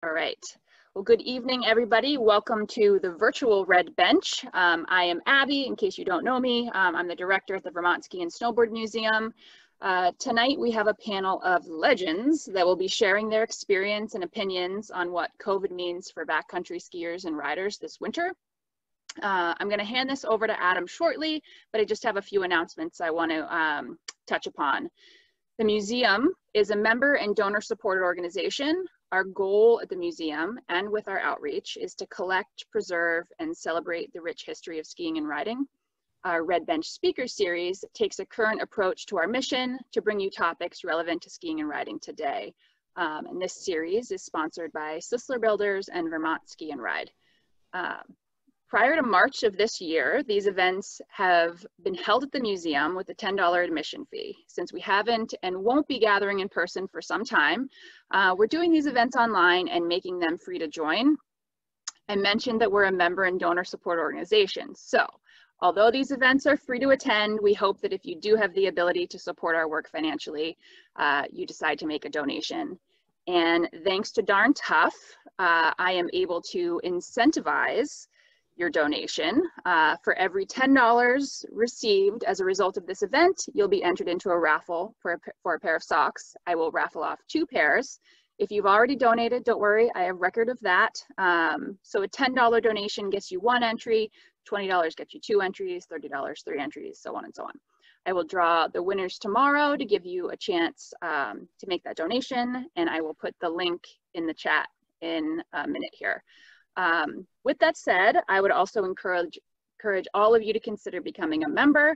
All right. Well, good evening, everybody. Welcome to the virtual Red Bench. I am Abby, in case you don't know me. I'm the director at the Vermont Ski and Snowboard Museum. Tonight, we have a panel of legends that will be sharing their experience and opinions on what COVID means for backcountry skiers and riders this winter. I'm going to hand this over to Adam shortly, but I just have a few announcements I want to touch upon. The museum is a member and donor-supported organization. Our goal at the museum and with our outreach is to collect, preserve, and celebrate the rich history of skiing and riding. Our Red Bench Speaker Series takes a current approach to our mission to bring you topics relevant to skiing and riding today. And this series is sponsored by Sisler Builders and Vermont Ski and Ride. Prior to March of this year, these events have been held at the museum with a $10 admission fee. Since we haven't and won't be gathering in person for some time, we're doing these events online and making them free to join. I mentioned that we're a member and donor support organization. So although these events are free to attend, we hope that if you do have the ability to support our work financially, you decide to make a donation. And thanks to Darn Tough, I am able to incentivize your donation. For every $10 received as a result of this event, you'll be entered into a raffle for a pair of socks. I will raffle off 2 pairs. If you've already donated, don't worry, I have record of that. So a $10 donation gets you 1 entry, $20 gets you 2 entries, $30, 3 entries, so on and so on. I will draw the winners tomorrow to give you a chance to make that donation, and I will put the link in the chat in a minute here. With that said, I would also encourage all of you to consider becoming a member.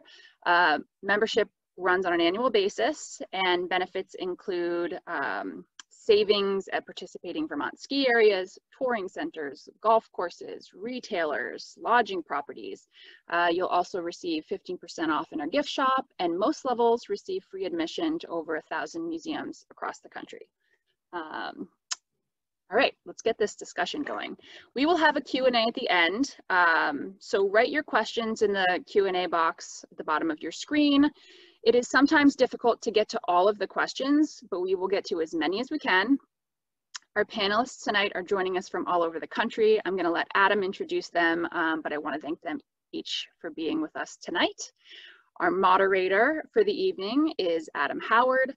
Membership runs on an annual basis, and benefits include savings at participating Vermont ski areas, touring centers, golf courses, retailers, lodging properties. You'll also receive 15% off in our gift shop, and most levels receive free admission to over 1,000 museums across the country. All right, let's get this discussion going. We will have a Q&A at the end, so write your questions in the Q&A box at the bottom of your screen. It is sometimes difficult to get to all of the questions, but we will get to as many as we can. Our panelists tonight are joining us from all over the country. I'm going to let Adam introduce them, but I want to thank them each for being with us tonight. Our moderator for the evening is Adam Howard.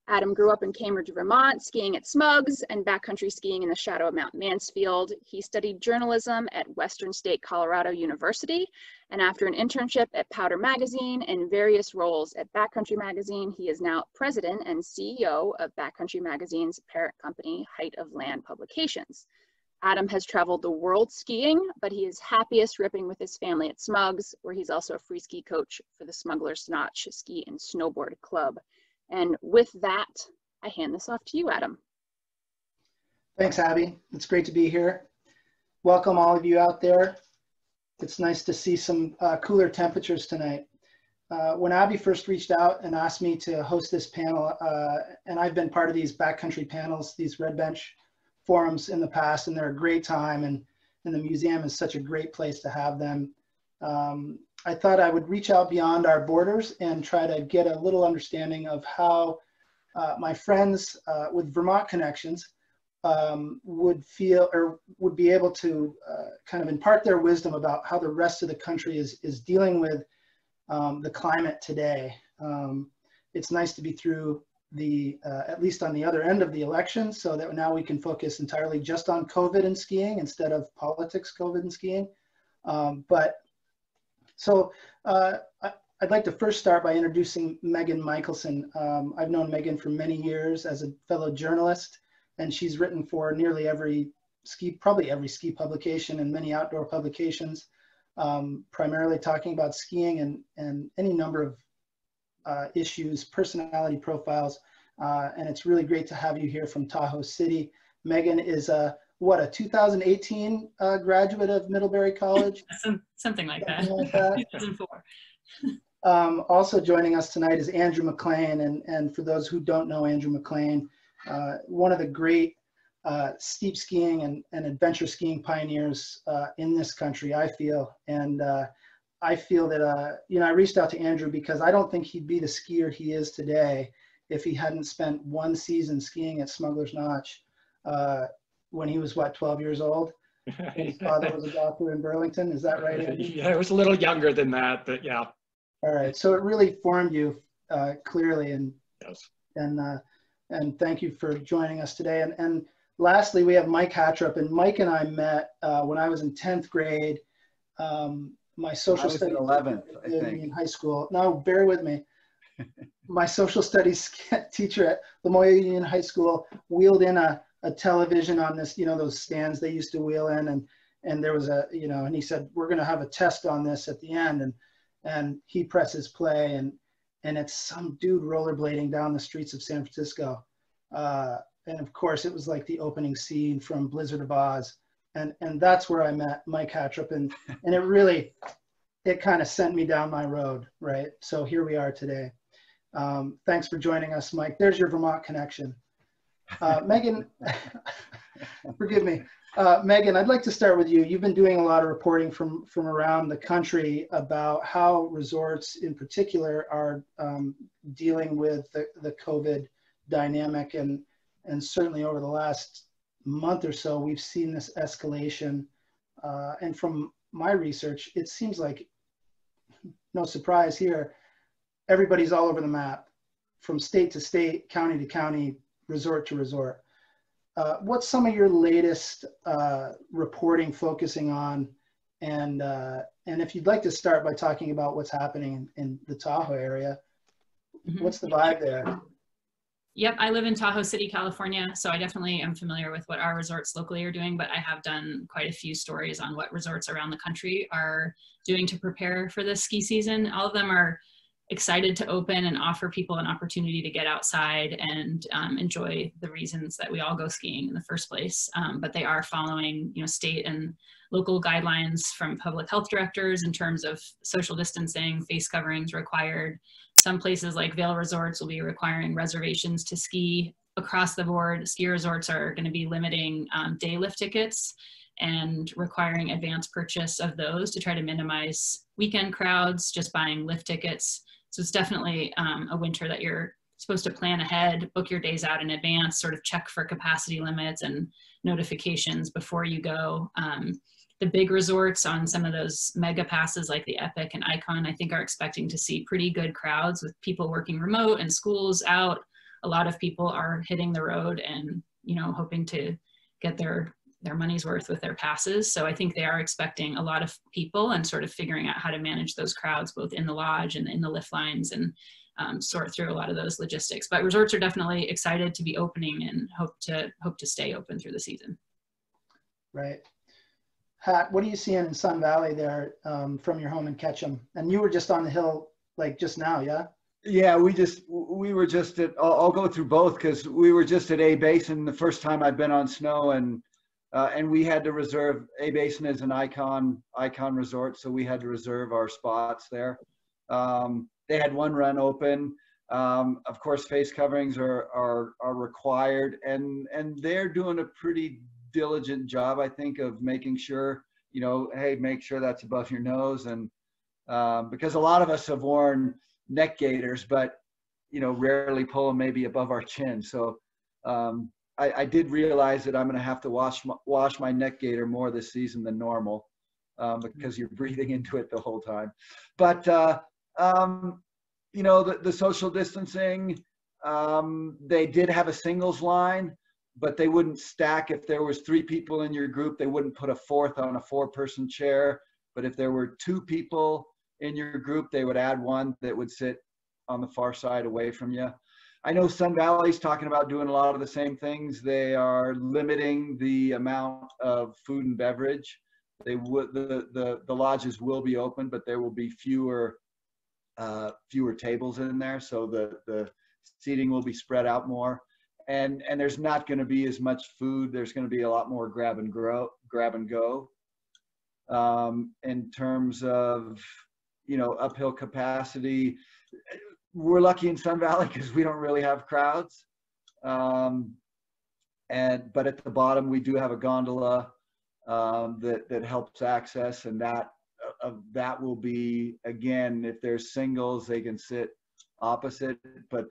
Adam grew up in Cambridge, Vermont, skiing at Smugs and backcountry skiing in the shadow of Mount Mansfield. He studied journalism at Western State Colorado University, and after an internship at Powder Magazine and various roles at Backcountry Magazine, he is now president and CEO of Backcountry Magazine's parent company, Height of Land Publications. Adam has traveled the world skiing, but he is happiest ripping with his family at Smugs, where he's also a free ski coach for the Smuggler's Notch Ski and Snowboard Club. And with that, I hand this off to you, Adam. Thanks, Abby. It's great to be here. Welcome all of you out there. It's nice to see some cooler temperatures tonight. When Abby first reached out and asked me to host this panel, and I've been part of these backcountry panels, these Red Bench forums in the past, and they're a great time, and the museum is such a great place to have them. I thought I would reach out beyond our borders and try to get a little understanding of how my friends with Vermont connections would feel or would be able to kind of impart their wisdom about how the rest of the country is dealing with the climate today. It's nice to be through the, at least on the other end of the election, so that now we can focus entirely just on COVID and skiing instead of politics, COVID and skiing. So I'd like to first start by introducing Megan Michelson. I've known Megan for many years as a fellow journalist, and she's written for nearly probably every ski publication and many outdoor publications, primarily talking about skiing and any number of issues, personality profiles, and it's really great to have you here from Tahoe City. Megan is a 2018 graduate of Middlebury College? Something like that. 2004. Also joining us tonight is Andrew McLean, and for those who don't know Andrew McLean, one of the great steep skiing and adventure skiing pioneers in this country, I feel. And I feel that, I reached out to Andrew because I don't think he'd be the skier he is today if he hadn't spent 1 season skiing at Smuggler's Notch when he was, what, 12 years old? His father was a doctor in Burlington. Is that right, Andy? Yeah, it was a little younger than that, but yeah. All right. So it really formed you clearly, and Yes. and thank you for joining us today. And lastly, we have Mike Hattrup, and Mike and I met when I was in 10th grade. My social studies 11th, I think. in high school. No, bear with me. My social studies teacher at Lamoille Union High School wheeled in a television on this, you know, those stands they used to wheel in, and there was a, you know, and he said, we're going to have a test on this at the end, and he presses play, and it's some dude rollerblading down the streets of San Francisco, and of course it was like the opening scene from Blizzard of Oz, and that's where I met Mike Hattrup, and it really, it kind of sent me down my road, right? So here we are today. Thanks for joining us, Mike. There's your Vermont connection. Megan, forgive me. Megan, I'd like to start with you. You've been doing a lot of reporting from around the country about how resorts in particular are dealing with the COVID dynamic. And certainly over the last month or so, we've seen this escalation. And from my research, it seems like, no surprise here, everybody's all over the map, from state to state, county to county, resort to resort. What's some of your latest reporting focusing on? And if you'd like to start by talking about what's happening in the Tahoe area, what's the vibe there? Yep, I live in Tahoe City, California, so I definitely am familiar with what our resorts locally are doing, but I have done quite a few stories on what resorts around the country are doing to prepare for this ski season. All of them are excited to open and offer people an opportunity to get outside and enjoy the reasons that we all go skiing in the first place. But they are following, you know, state and local guidelines from public health directors in terms of social distancing, face coverings required. Some places like Vail Resorts will be requiring reservations to ski. Across the board, ski resorts are going to be limiting day lift tickets and requiring advance purchase of those to try to minimize weekend crowds, just buying lift tickets. So it's definitely a winter that you're supposed to plan ahead, book your days out in advance, sort of check for capacity limits and notifications before you go. The big resorts on some of those mega passes like the Epic and Icon, I think are expecting to see pretty good crowds with people working remote and schools out. A lot of people are hitting the road and, you know, hoping to get their money's worth with their passes. So I think they are expecting a lot of people and sort of figuring out how to manage those crowds, both in the lodge and in the lift lines, and sort through a lot of those logistics. But resorts are definitely excited to be opening and hope to stay open through the season. Right. Hat, what are you seeing in Sun Valley there from your home in Ketchum? And you were just on the hill like just now, yeah? Yeah, we were just at, I'll go through both because we were just at A Basin the first time I'd been on snow, and we had to reserve. A Basin is an icon resort, so we had to reserve our spots there. They had one run open. Of course, face coverings are required, and they're doing a pretty diligent job, I think, of making sure, you know, hey, make sure that's above your nose, and because a lot of us have worn neck gaiters, but you know, rarely pull them maybe above our chin. So I did realize that I'm going to have to wash my neck gaiter more this season than normal because you're breathing into it the whole time. But you know, the social distancing, they did have a singles line, but they wouldn't stack. If there was 3 people in your group, they wouldn't put a 4th on a 4-person chair. But if there were 2 people in your group, they would add one that would sit on the far side away from you. I know Sun Valley's talking about doing a lot of the same things. They are limiting the amount of food and beverage. They would, the lodges will be open, but there will be fewer tables in there, so the seating will be spread out more, and there's not going to be as much food. There's going to be a lot more grab and go. In terms of, you know, uphill capacity, we're lucky in Sun Valley because we don't really have crowds. But at the bottom we do have a gondola that helps access, and that will be, again, if there's singles, they can sit opposite, but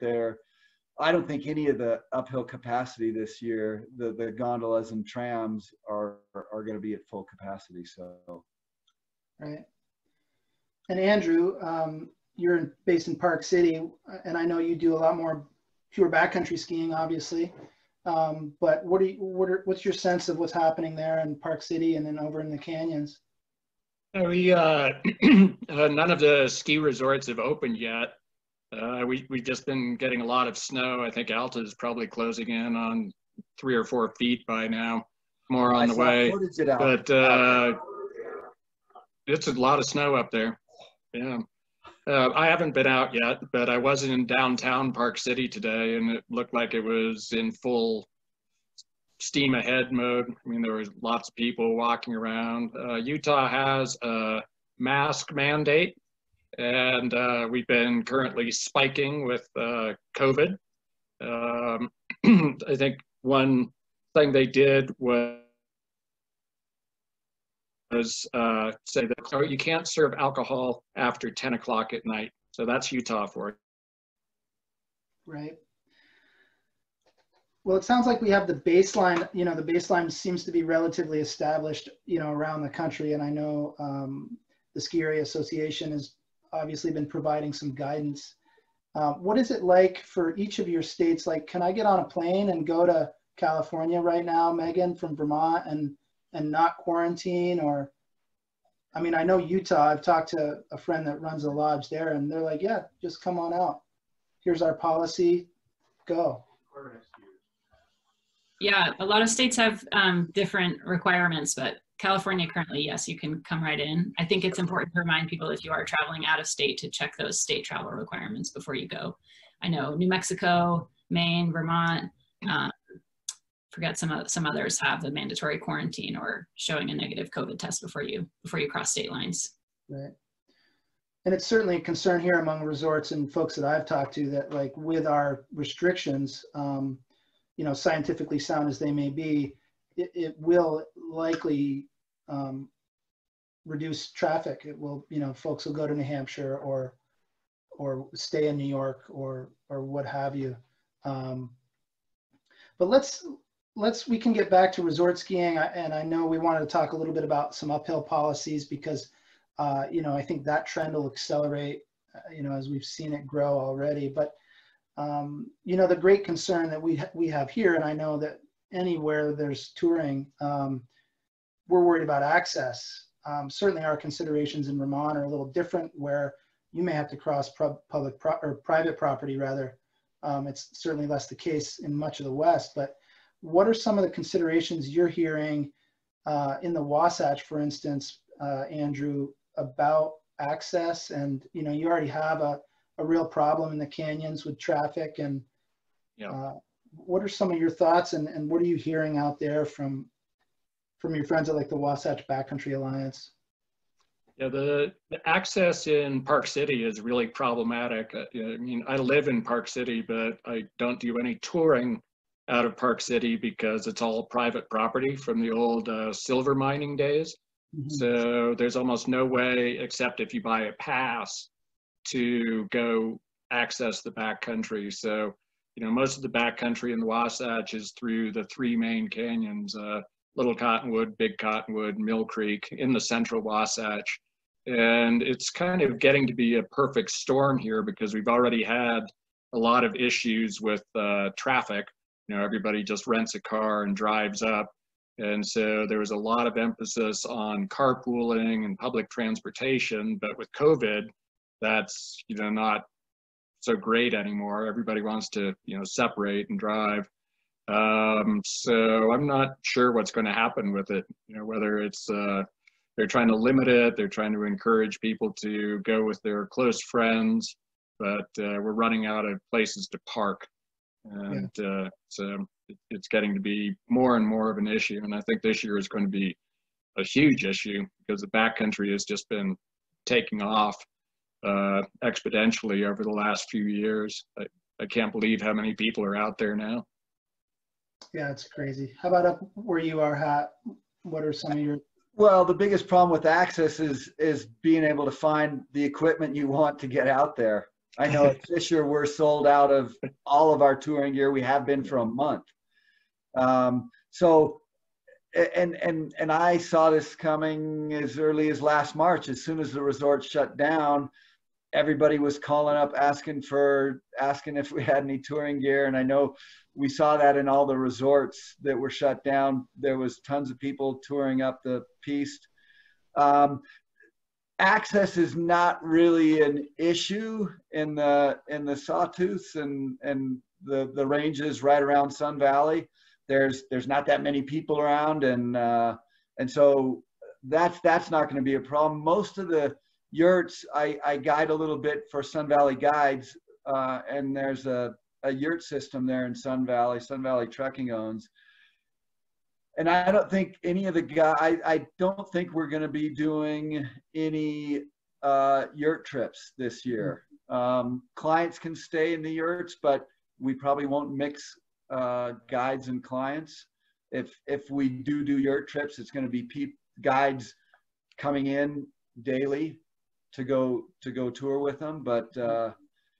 I don't think any of the uphill capacity this year, the gondolas and trams are going to be at full capacity. So, right. And Andrew, you're based in Park City, and I know you do a lot more pure backcountry skiing, obviously. But what's your sense of what's happening there in Park City and then over in the canyons? We none of the ski resorts have opened yet. We've just been getting a lot of snow. I think Alta is probably closing in on 3 or 4 feet by now. More on the way, but it's a lot of snow up there. Yeah. I haven't been out yet, but I was in downtown Park City today, and it looked like it was in full steam ahead mode. I mean, there was lots of people walking around. Utah has a mask mandate, and we've been currently spiking with COVID. I think one thing they did was say that you can't serve alcohol after 10 o'clock at night. So that's Utah for it. Right. Well, it sounds like we have the baseline, the baseline seems to be relatively established, around the country. And I know the Ski Area Association has obviously been providing some guidance. What is it like for each of your states? Like, can I get on a plane and go to California right now, Megan, from Vermont, and not quarantine? Or, I mean, I know Utah, I've talked to a friend that runs a lodge there, and they're like, yeah, just come on out. Here's our policy, go. Yeah, a lot of states have different requirements, but California currently, yes, you can come right in. I think it's important to remind people if you are traveling out of state to check those state travel requirements before you go. I know New Mexico, Maine, Vermont, forget some others have the mandatory quarantine or showing a negative COVID test before you cross state lines. Right. And it's certainly a concern here among resorts and folks that I've talked to that, like, with our restrictions, scientifically sound as they may be, it will likely reduce traffic. It will, folks will go to New Hampshire or stay in New York or what have you. But we can get back to resort skiing, and I know we wanted to talk a little bit about some uphill policies because, I think that trend will accelerate, as we've seen it grow already. But, the great concern that we have here, and I know that anywhere there's touring, we're worried about access. Certainly our considerations in Vermont are a little different, where you may have to cross private property rather. It's certainly less the case in much of the West, but what are some of the considerations you're hearing in the Wasatch, for instance, Andrew, about access? And, you already have a real problem in the canyons with traffic, and what are some of your thoughts, and what are you hearing out there from your friends at, like, the Wasatch Backcountry Alliance? Yeah, the access in Park City is really problematic. I mean, I live in Park City, but I don't do any touring out of Park City because it's all private property from the old silver mining days. Mm-hmm. So there's almost no way, except if you buy a pass, to go access the backcountry. So, most of the backcountry in the Wasatch is through the 3 main canyons, Little Cottonwood, Big Cottonwood, Mill Creek, in the central Wasatch. And it's kind of getting to be a perfect storm here because we've already had a lot of issues with traffic. Everybody just rents a car and drives up. And so there was a lot of emphasis on carpooling and public transportation, but with COVID, that's, not so great anymore. Everybody wants to, separate and drive. So I'm not sure what's going to happen with it, whether it's, they're trying to limit it, they're trying to encourage people to go with their close friends, but we're running out of places to park. And so it's getting to be more and more of an issue. And I think this year is going to be a huge issue because the backcountry has just been taking off exponentially over the last few years. I can't believe how many people are out there now. Yeah, it's crazy. How about up where you are, Hat? What are some of your... Well, the biggest problem with access is being able to find the equipment you want to get out there. I know at Fisher we're sold out of all of our touring gear. We have been for a month. So, and I saw this coming as early as last March. As soon as the resort shut down, everybody was calling up asking if we had any touring gear. And I know we saw that in all the resorts that were shut down. There was tons of people touring up the piste. Access is not really an issue in the Sawtooths and the ranges right around Sun Valley. There's not that many people around, and so that's not going to be a problem. Most of the yurts I guide a little bit for Sun Valley Guides, and there's a yurt system there in Sun Valley Trekking owns. And I don't think any of the guys, I don't think we're going to be doing any yurt trips this year. Clients can stay in the yurts, but we probably won't mix guides and clients. If we do yurt trips, it's going to be guides coming in daily to go tour with them. But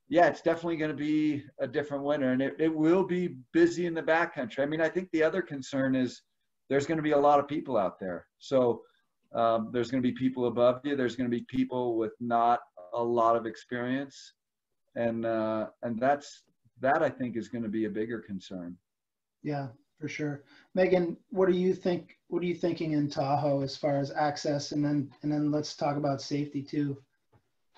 yeah, it's definitely going to be a different winter, and it will be busy in the backcountry. I mean, I think the other concern is there's going to be a lot of people out there. So there's going to be people above you. There's going to be people with not a lot of experience. And that I think is going to be a bigger concern. Yeah, for sure. Megan, what are you thinking in Tahoe as far as access? And then let's talk about safety too.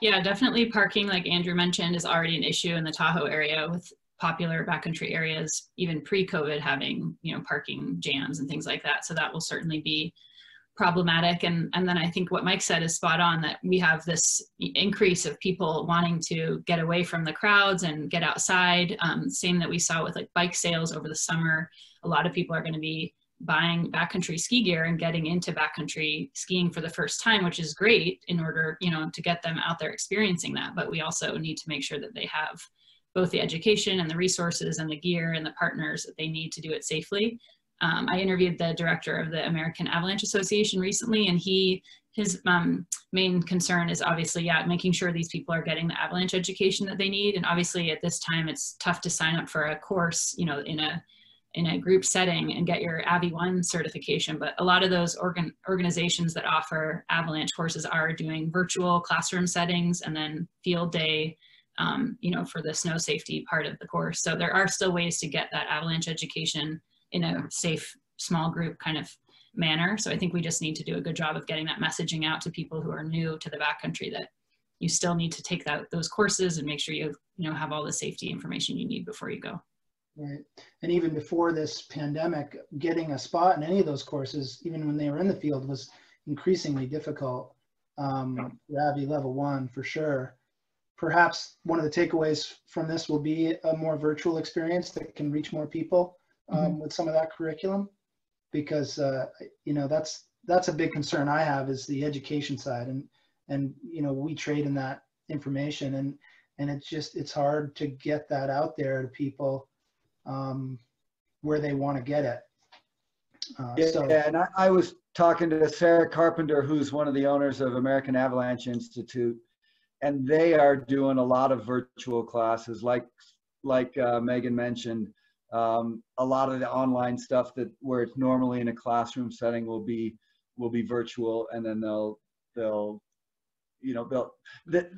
Yeah, definitely parking, like Andrew mentioned, is already an issue in the Tahoe area, with popular backcountry areas, even pre-COVID, having, parking jams and things like that. So that will certainly be problematic. And then I think what Mike said is spot on, that we have this increase of people wanting to get away from the crowds and get outside. Same that we saw with like bike sales over the summer. A lot of people are going to be buying backcountry ski gear and getting into backcountry skiing for the first time, which is great in order, to get them out there experiencing that. But we also need to make sure that they have both the education and the resources and the gear and the partners that they need to do it safely. I interviewed the director of the American Avalanche Association recently, and his main concern is obviously, making sure these people are getting the avalanche education that they need. And obviously at this time, it's tough to sign up for a course, in a group setting and get your AVI-1 certification. But a lot of those organizations that offer avalanche courses are doing virtual classroom settings and then field day, for the snow safety part of the course. So there are still ways to get that avalanche education in a safe, small group kind of manner. So I think we just need to do a good job of getting that messaging out to people who are new to the backcountry, that you still need to take those courses and make sure you have all the safety information you need before you go. Right. And even before this pandemic, getting a spot in any of those courses, even when they were in the field, was increasingly difficult. AVI level 1 for sure. Perhaps one of the takeaways from this will be a more virtual experience that can reach more people with some of that curriculum, because that's a big concern I have, is the education side, and we trade in that information, and it's hard to get that out there to people where they want to get it. And I was talking to Sarah Carpenter, who's one of the owners of American Avalanche Institute, and they are doing a lot of virtual classes, like Megan mentioned. A lot of the online stuff where it's normally in a classroom setting will be virtual, and then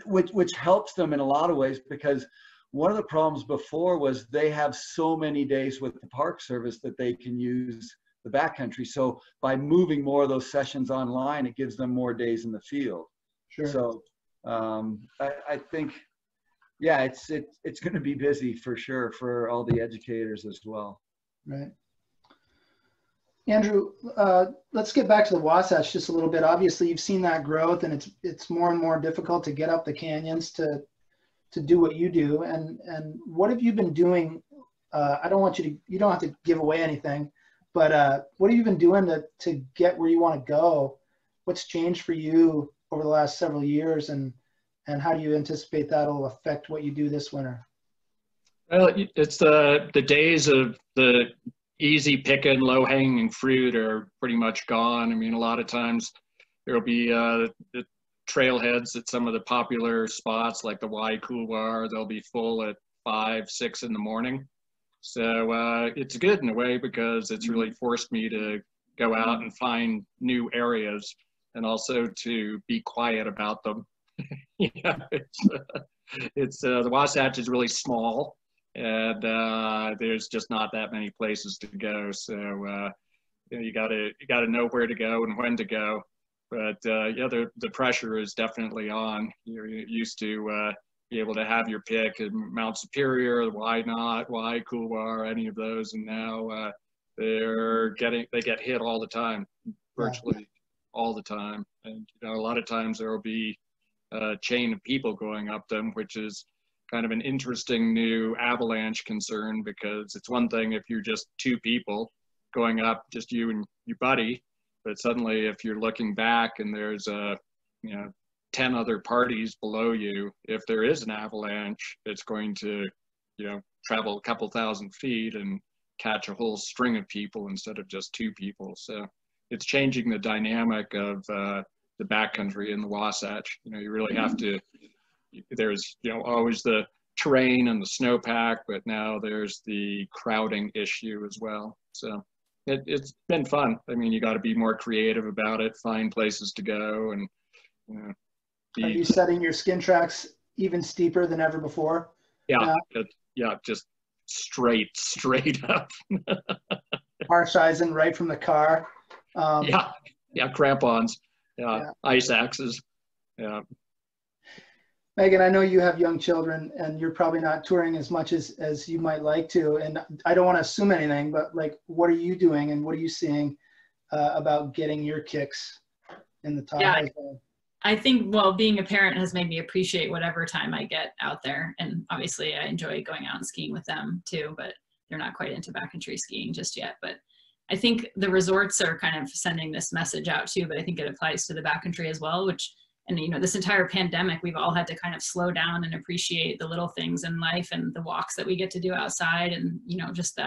which helps them in a lot of ways, because one of the problems before was they have so many days with the Park Service that they can use the backcountry. So by moving more of those sessions online, it gives them more days in the field. Sure. So I think, it's going to be busy for sure for all the educators as well. Right. Andrew, let's get back to the Wasatch just a little bit. Obviously, you've seen that growth, and it's more and more difficult to get up the canyons to do what you do. And what have you been doing? I don't want you don't have to give away anything, but what have you been doing to get where you want to go? What's changed for you over the last several years, and how do you anticipate that'll affect what you do this winter? Well, it's the days of the easy picking, low hanging fruit are pretty much gone. I mean, a lot of times there'll be trailheads at some of the popular spots like the Y Couloir, they'll be full at 5, 6 in the morning. So it's good in a way because it's really forced me to go out and find new areas and also to be quiet about them. Yeah, the Wasatch is really small, and there's just not that many places to go. So you gotta know where to go and when to go. But yeah, the pressure is definitely on. You're used to be able to have your pick at Mount Superior, why not, Y Couloir, any of those, and now they get hit all the time, virtually all the time. And a lot of times there will be a chain of people going up them, which is kind of an interesting new avalanche concern, because it's one thing if you're just 2 people going up, just you and your buddy, but suddenly if you're looking back and there's 10 other parties below you, if there is an avalanche, it's going to, travel a couple thousand feet and catch a whole string of people instead of just 2 people. So it's changing the dynamic of the backcountry in the Wasatch. You really have to, there's, always the terrain and the snowpack, but now there's the crowding issue as well. So it's been fun. I mean, you got to be more creative about it, find places to go, and Are you setting your skin tracks even steeper than ever before? Yeah, just straight up. Partializing right from the car. Crampons, ice axes, Megan, I know you have young children and you're probably not touring as much as you might like to. And I don't want to assume anything, but like, what are you doing and what are you seeing about getting your kicks in the Tahoe? Yeah, I think, well, being a parent has made me appreciate whatever time I get out there. And obviously I enjoy going out and skiing with them too, but they're not quite into backcountry skiing just yet. But I think the resorts are kind of sending this message out too, but I think it applies to the backcountry as well, and this entire pandemic, we've all had to kind of slow down and appreciate the little things in life and the walks that we get to do outside, and just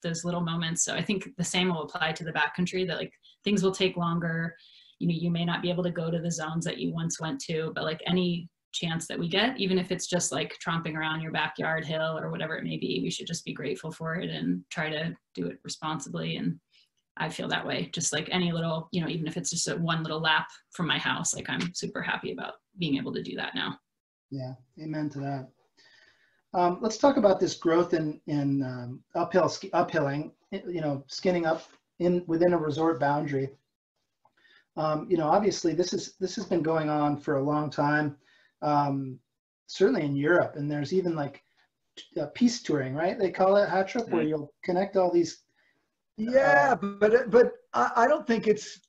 those little moments. So I think the same will apply to the backcountry, that like things will take longer. You may not be able to go to the zones that you once went to, but like any chance that we get, even if it's just like tromping around your backyard hill or whatever it may be, we should just be grateful for it and try to do it responsibly. And I feel that way, just like any little, even if it's just one little lap from my house, like I'm super happy about being able to do that now. Yeah, amen to that. Let's talk about this growth in uphilling, skinning up within a resort boundary. Obviously this has been going on for a long time, certainly in Europe, and there's even like peace touring, right? They call it Hattrup, where you'll connect all these. Yeah, but I don't think it's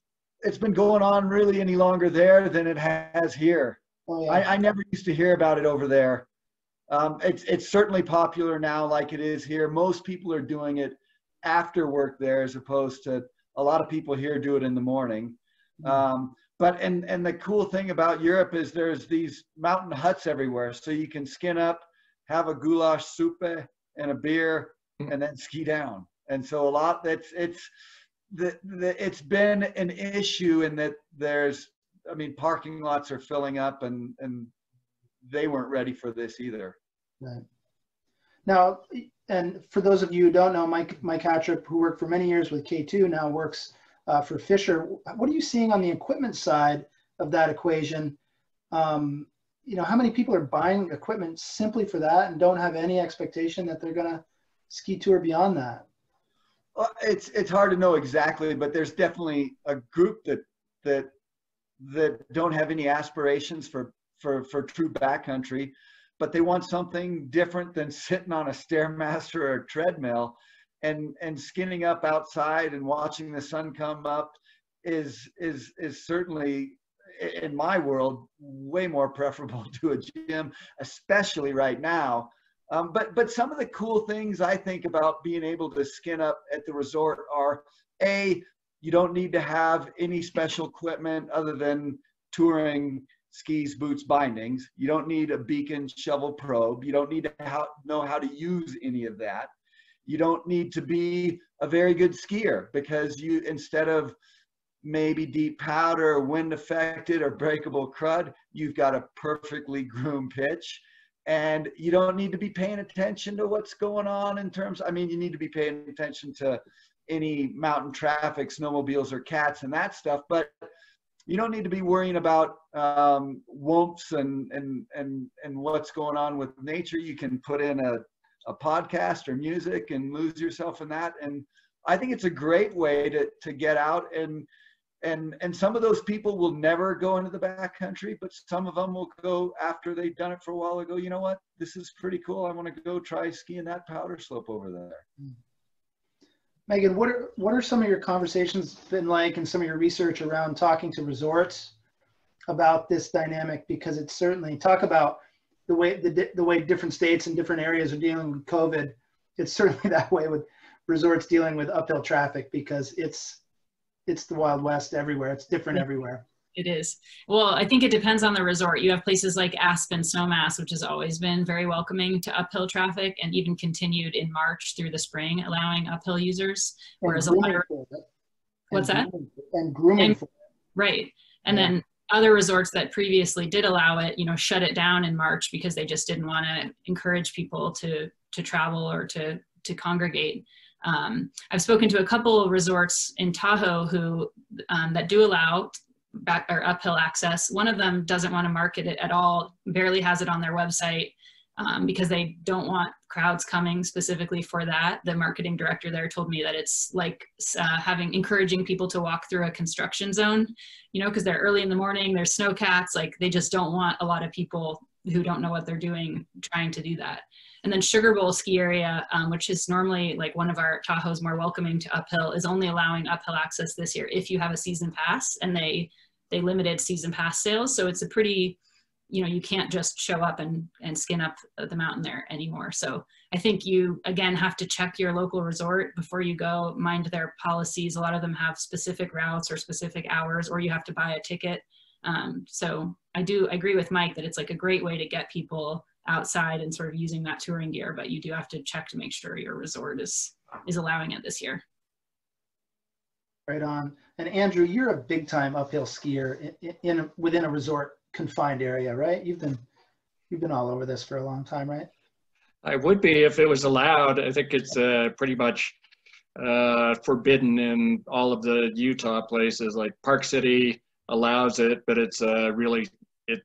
been going on really any longer there than it has here. Oh, yeah. I never used to hear about it over there. It's certainly popular now, like it is here. Most people are doing it after work there, as opposed to a lot of people here do it in the morning. But the cool thing about Europe is there's these mountain huts everywhere, so you can skin up, have a goulash soupe and a beer, and then ski down. And so it's been an issue in that parking lots are filling up, and they weren't ready for this either. Right. Now, and for those of you who don't know, Mike Hattrup, who worked for many years with K2, now works for Fisher. What are you seeing on the equipment side of that equation? How many people are buying equipment simply for that and don't have any expectation that they're going to ski tour beyond that? Well, it's hard to know exactly, but there's definitely a group that don't have any aspirations for true backcountry, but they want something different than sitting on a Stairmaster or a treadmill, and skinning up outside and watching the sun come up is certainly, in my world, way more preferable to a gym, especially right now. But some of the cool things I think about being able to skin up at the resort are, you don't need to have any special equipment other than touring skis, boots, bindings. You don't need a beacon, shovel, probe. You don't need to know how to use any of that. You don't need to be a very good skier, because instead of maybe deep powder, or wind affected, or breakable crud, you've got a perfectly groomed pitch. And you don't need to be paying attention to what's going on in terms, I mean, you need to be paying attention to any mountain traffic, snowmobiles or cats and that stuff, but you don't need to be worrying about whoops and what's going on with nature. You can put in a podcast or music and lose yourself in that. And I think it's a great way to get out, and some of those people will never go into the backcountry, but some of them will go after they've done it for a while and go, you know what, this is pretty cool. I want to go try skiing that powder slope over there. Megan, what are some of your conversations been like, and some of your research around talking to resorts about this dynamic? Because it's certainly, talk about the way different states and different areas are dealing with COVID. It's certainly that way with resorts dealing with uphill traffic, because it's the Wild West everywhere. It's different everywhere. It is. Well, I think it depends on the resort. You have places like Aspen Snowmass, which has always been very welcoming to uphill traffic, and even continued in March through the spring, allowing uphill users. Whereas a lot of, what's that? And grooming for it. Right. And then other resorts that previously did allow it, shut it down in March because they just didn't want to encourage people to travel or to congregate. I've spoken to a couple of resorts in Tahoe who that do allow back or uphill access. One of them doesn't want to market it at all, barely has it on their website because they don't want crowds coming specifically for that. The marketing director there told me that it's like encouraging people to walk through a construction zone, because they're early in the morning, there's snowcats, like they just don't want a lot of people who don't know what they're doing trying to do that. And then Sugar Bowl ski area, which is normally like one of our Tahoe's more welcoming to uphill, is only allowing uphill access this year if you have a season pass, and they limited season pass sales. So it's a pretty, you can't just show up and skin up the mountain there anymore. So I think you, again, have to check your local resort before you go, mind their policies. A lot of them have specific routes or specific hours, or you have to buy a ticket. So I do agree with Mike that it's like a great way to get people outside and sort of using that touring gear, but you do have to check to make sure your resort is allowing it this year. Right on. And Andrew, you're a big time uphill skier within a resort confined area, right? You've been all over this for a long time, right? I would be if it was allowed. I think it's pretty much forbidden in all of the Utah places. Like Park City allows it, but it's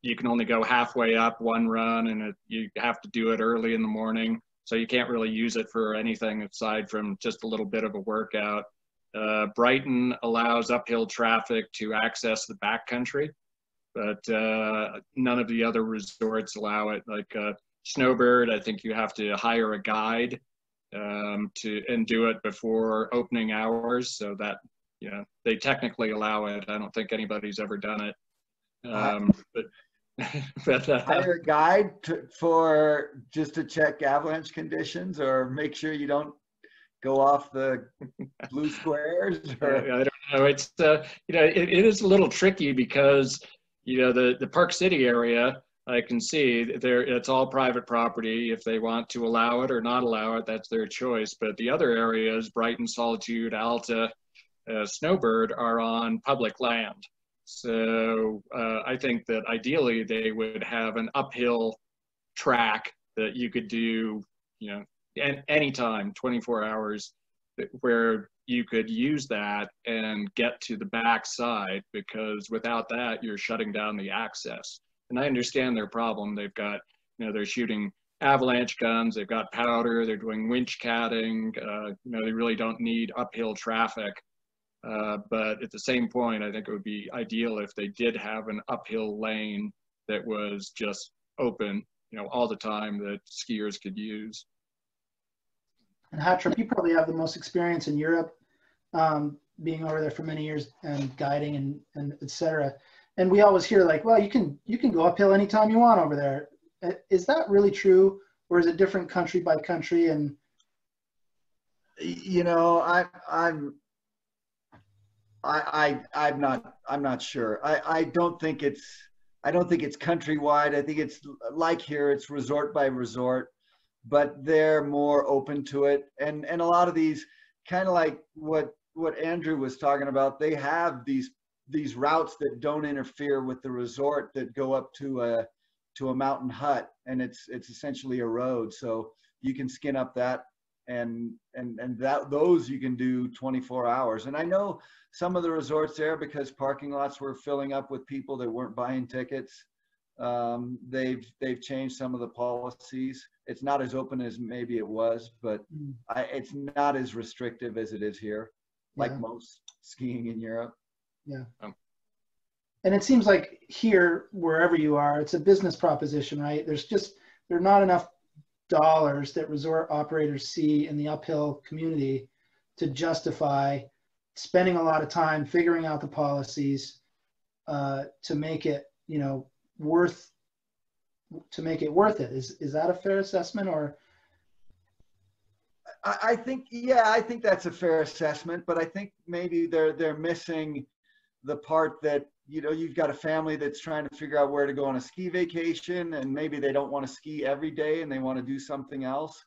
you can only go halfway up one run, and you have to do it early in the morning. So you can't really use it for anything aside from just a little bit of a workout. Brighton allows uphill traffic to access the backcountry, but none of the other resorts allow it. Like Snowbird, I think you have to hire a guide and do it before opening hours, so that they technically allow it. I don't think anybody's ever done it. But hire a guide just to check avalanche conditions, or make sure you don't go off the blue squares. Or... I don't know. It's it is a little tricky because the Park City area, I can see there it's all private property. If they want to allow it or not allow it, that's their choice. But the other areas, Brighton, Solitude, Alta, Snowbird, are on public land. So I think that ideally they would have an uphill track that you could do, anytime, 24 hours, where you could use that and get to the back side, because without that, you're shutting down the access. And I understand their problem. They've got, they're shooting avalanche guns, they've got powder, they're doing winch catting, they really don't need uphill traffic. But at the same point, I think it would be ideal if they did have an uphill lane that was just open, all the time, that skiers could use. And Hattrup, you probably have the most experience in Europe, being over there for many years and guiding and et cetera. And we always hear like, well, you can go uphill anytime you want over there. Is that really true, or is it different country by country? And I'm not sure. I don't think it's countrywide. I think it's like here, it's resort by resort, but they're more open to it. And a lot of these, kind of like what what Andrew was talking about, they have these routes that don't interfere with the resort that go up to a mountain hut, and it's essentially a road. So you can skin up that, and those you can do 24 hours. And I know some of the resorts there, because parking lots were filling up with people that weren't buying tickets, they've changed some of the policies. It's not as open as maybe it was, but it's not as restrictive as it is here, like most skiing in Europe. Yeah. And it seems like here, wherever you are, it's a business proposition, right? There are not enough dollars that resort operators see in the uphill community to justify spending a lot of time figuring out the policies to make it, worth it. Is that a fair assessment? Or I think that's a fair assessment, but I think maybe they're missing the part that, you've got a family that's trying to figure out where to go on a ski vacation, and maybe they don't want to ski every day and they want to do something else.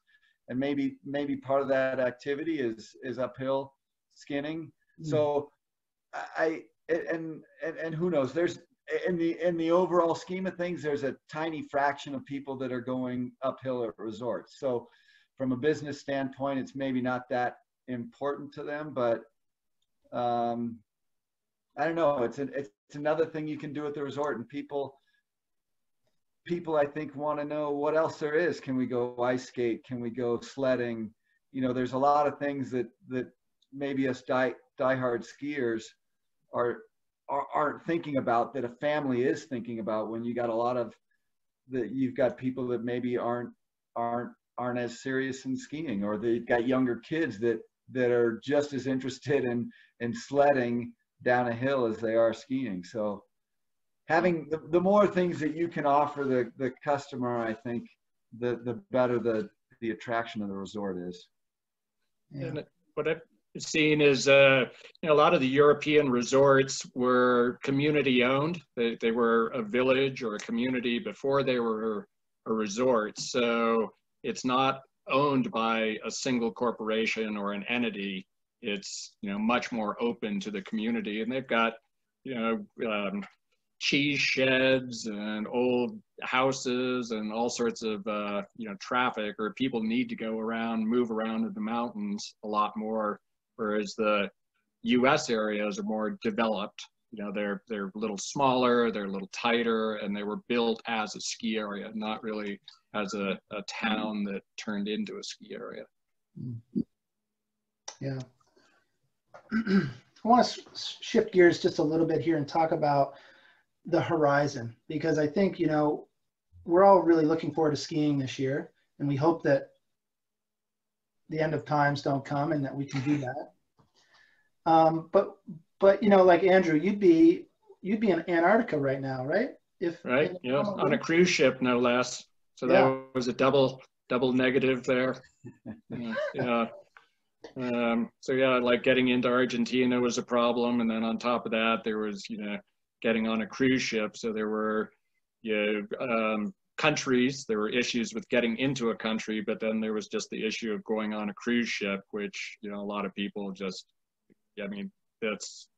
And maybe part of that activity is uphill skinning. So and who knows, there's in the overall scheme of things, there's a tiny fraction of people that are going uphill at resorts. So from a business standpoint, it's maybe not that important to them, but I don't know. It's another thing you can do at the resort, and people I think want to know what else there is. Can we go ice skate? Can we go sledding? There's a lot of things that maybe us diehard skiers aren't thinking about, that a family is thinking about, when you got a lot of you've got people that maybe aren't as serious in skiing, or they've got younger kids that are just as interested in sledding down a hill as they are skiing. So having the more things that you can offer the customer, I think the better the attraction of the resort is. Yeah. And what I've seen is a lot of the European resorts were community owned. They were a village or a community before they were a resort. So it's not owned by a single corporation or an entity. It's much more open to the community, and they've got cheese sheds and old houses and all sorts of traffic, or people need to go around, move around in the mountains a lot more, whereas the US areas are more developed. They're a little smaller, they're a little tighter, and they were built as a ski area, not really as a town that turned into a ski area. Yeah. I want to shift gears just a little bit here and talk about the horizon, because I think, we're all really looking forward to skiing this year, and we hope that the end of times don't come and that we can do that. But like Andrew, you'd be in Antarctica right now, right? Right. Yeah. On a cruise ship, no less. So that was a double negative there. Yeah. So yeah, like getting into Argentina was a problem, and then on top of that, there was getting on a cruise ship. So there were countries, there were issues with getting into a country, but then there was just the issue of going on a cruise ship, which a lot of people just, that's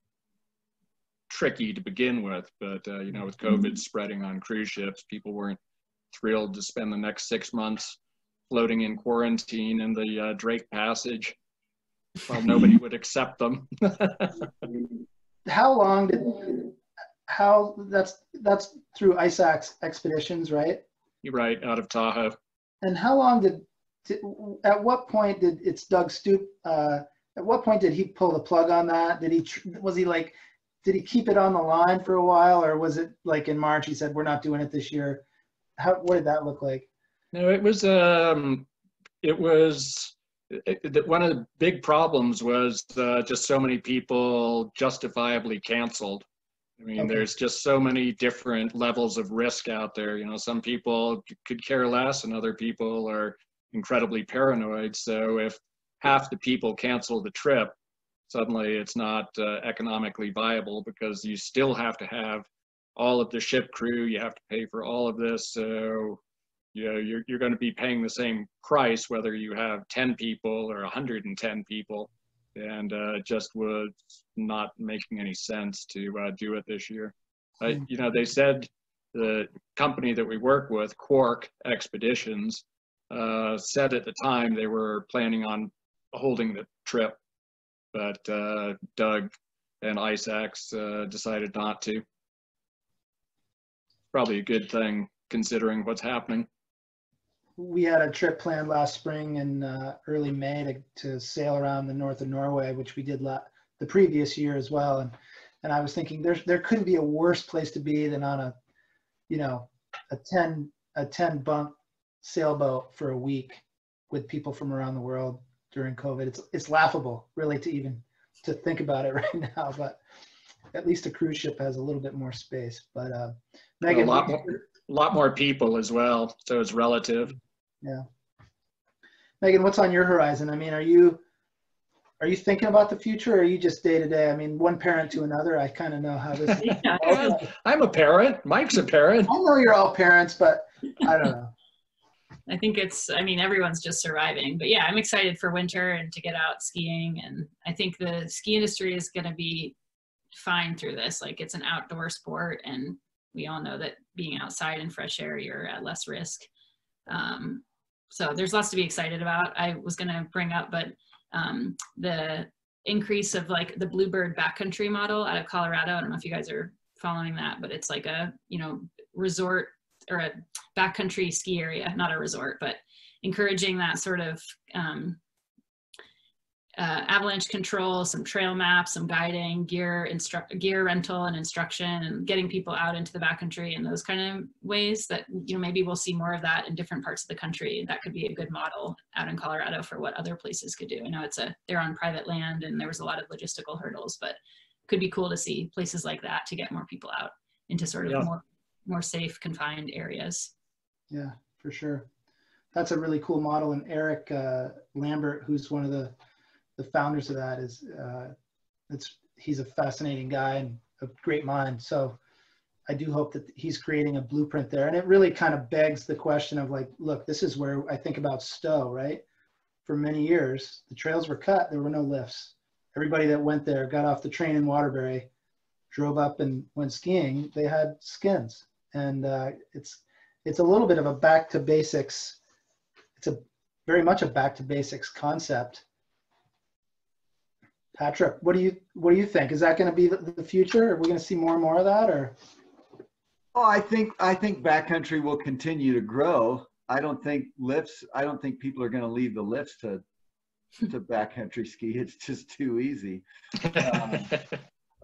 tricky to begin with. But with COVID spreading on cruise ships, people weren't thrilled to spend the next 6 months floating in quarantine in the Drake Passage. Well, nobody would accept them. That's through ISAC's expeditions, right? You're right, out of Tahoe. And how long at what point did Doug Stoop, at what point did he pull the plug on that? Did he keep it on the line for a while, or was it like in March he said, we're not doing it this year? What did that look like? No, it was one of the big problems was just so many people justifiably canceled. There's just so many different levels of risk out there. Some people could care less, and other people are incredibly paranoid. So if half the people cancel the trip, suddenly it's not economically viable, because you still have to have all of the ship crew. You have to pay for all of this. So you're going to be paying the same price whether you have 10 people or 110 people. and just was not making any sense to do it this year. You know, they said the company that we work with, Quark Expeditions, said at the time they were planning on holding the trip, but Doug and ISACs decided not to. Probably a good thing considering what's happening. We had a trip planned last spring in early May to sail around the north of Norway, which we did the previous year as well. And I was thinking there couldn't be a worse place to be than on a 10 bunk sailboat for a week with people from around the world during COVID. It's laughable really to think about it right now, but at least a cruise ship has a little bit more space. But Megan, a lot more people as well, so it's relative. Yeah. Megan, what's on your horizon? I mean, are you thinking about the future, or are you just day to day? I mean, one parent to another, I kind of know how this is. Well, I'm a parent. Mike's a parent. I know you're all parents, but I don't know. I think everyone's just surviving. But yeah, I'm excited for winter and to get out skiing. And I think the ski industry is going to be fine through this. Like, it's an outdoor sport, and we all know that being outside in fresh air, you're at less risk. So there's lots to be excited about. I was going to bring up, but the increase of like the Bluebird backcountry model out of Colorado. I don't know if you guys are following that, but it's like a, resort or a backcountry ski area, not a resort, but encouraging that sort of avalanche control, some trail maps, some guiding, gear rental and instruction, and getting people out into the backcountry in those kind of ways that, maybe we'll see more of that in different parts of the country. That could be a good model out in Colorado for what other places could do. I know they're on private land and there was a lot of logistical hurdles, but it could be cool to see places like that to get more people out into sort of more safe, confined areas. Yeah, for sure. That's a really cool model. And Eric Lambert, who's one of the founders of that, he's a fascinating guy and a great mind. So I do hope that he's creating a blueprint there. And it really kind of begs the question of like, look, this is where I think about Stowe, right? For many years, the trails were cut. There were no lifts. Everybody that went there got off the train in Waterbury, drove up and went skiing. They had skins. And it's a little bit of a back to basics. It's very much a back to basics concept. Hattrup, what do you think? Is that going to be the future? Are we going to see more and more of that, or? Oh, I think backcountry will continue to grow. I don't think people are going to leave the lifts to backcountry ski. It's just too easy.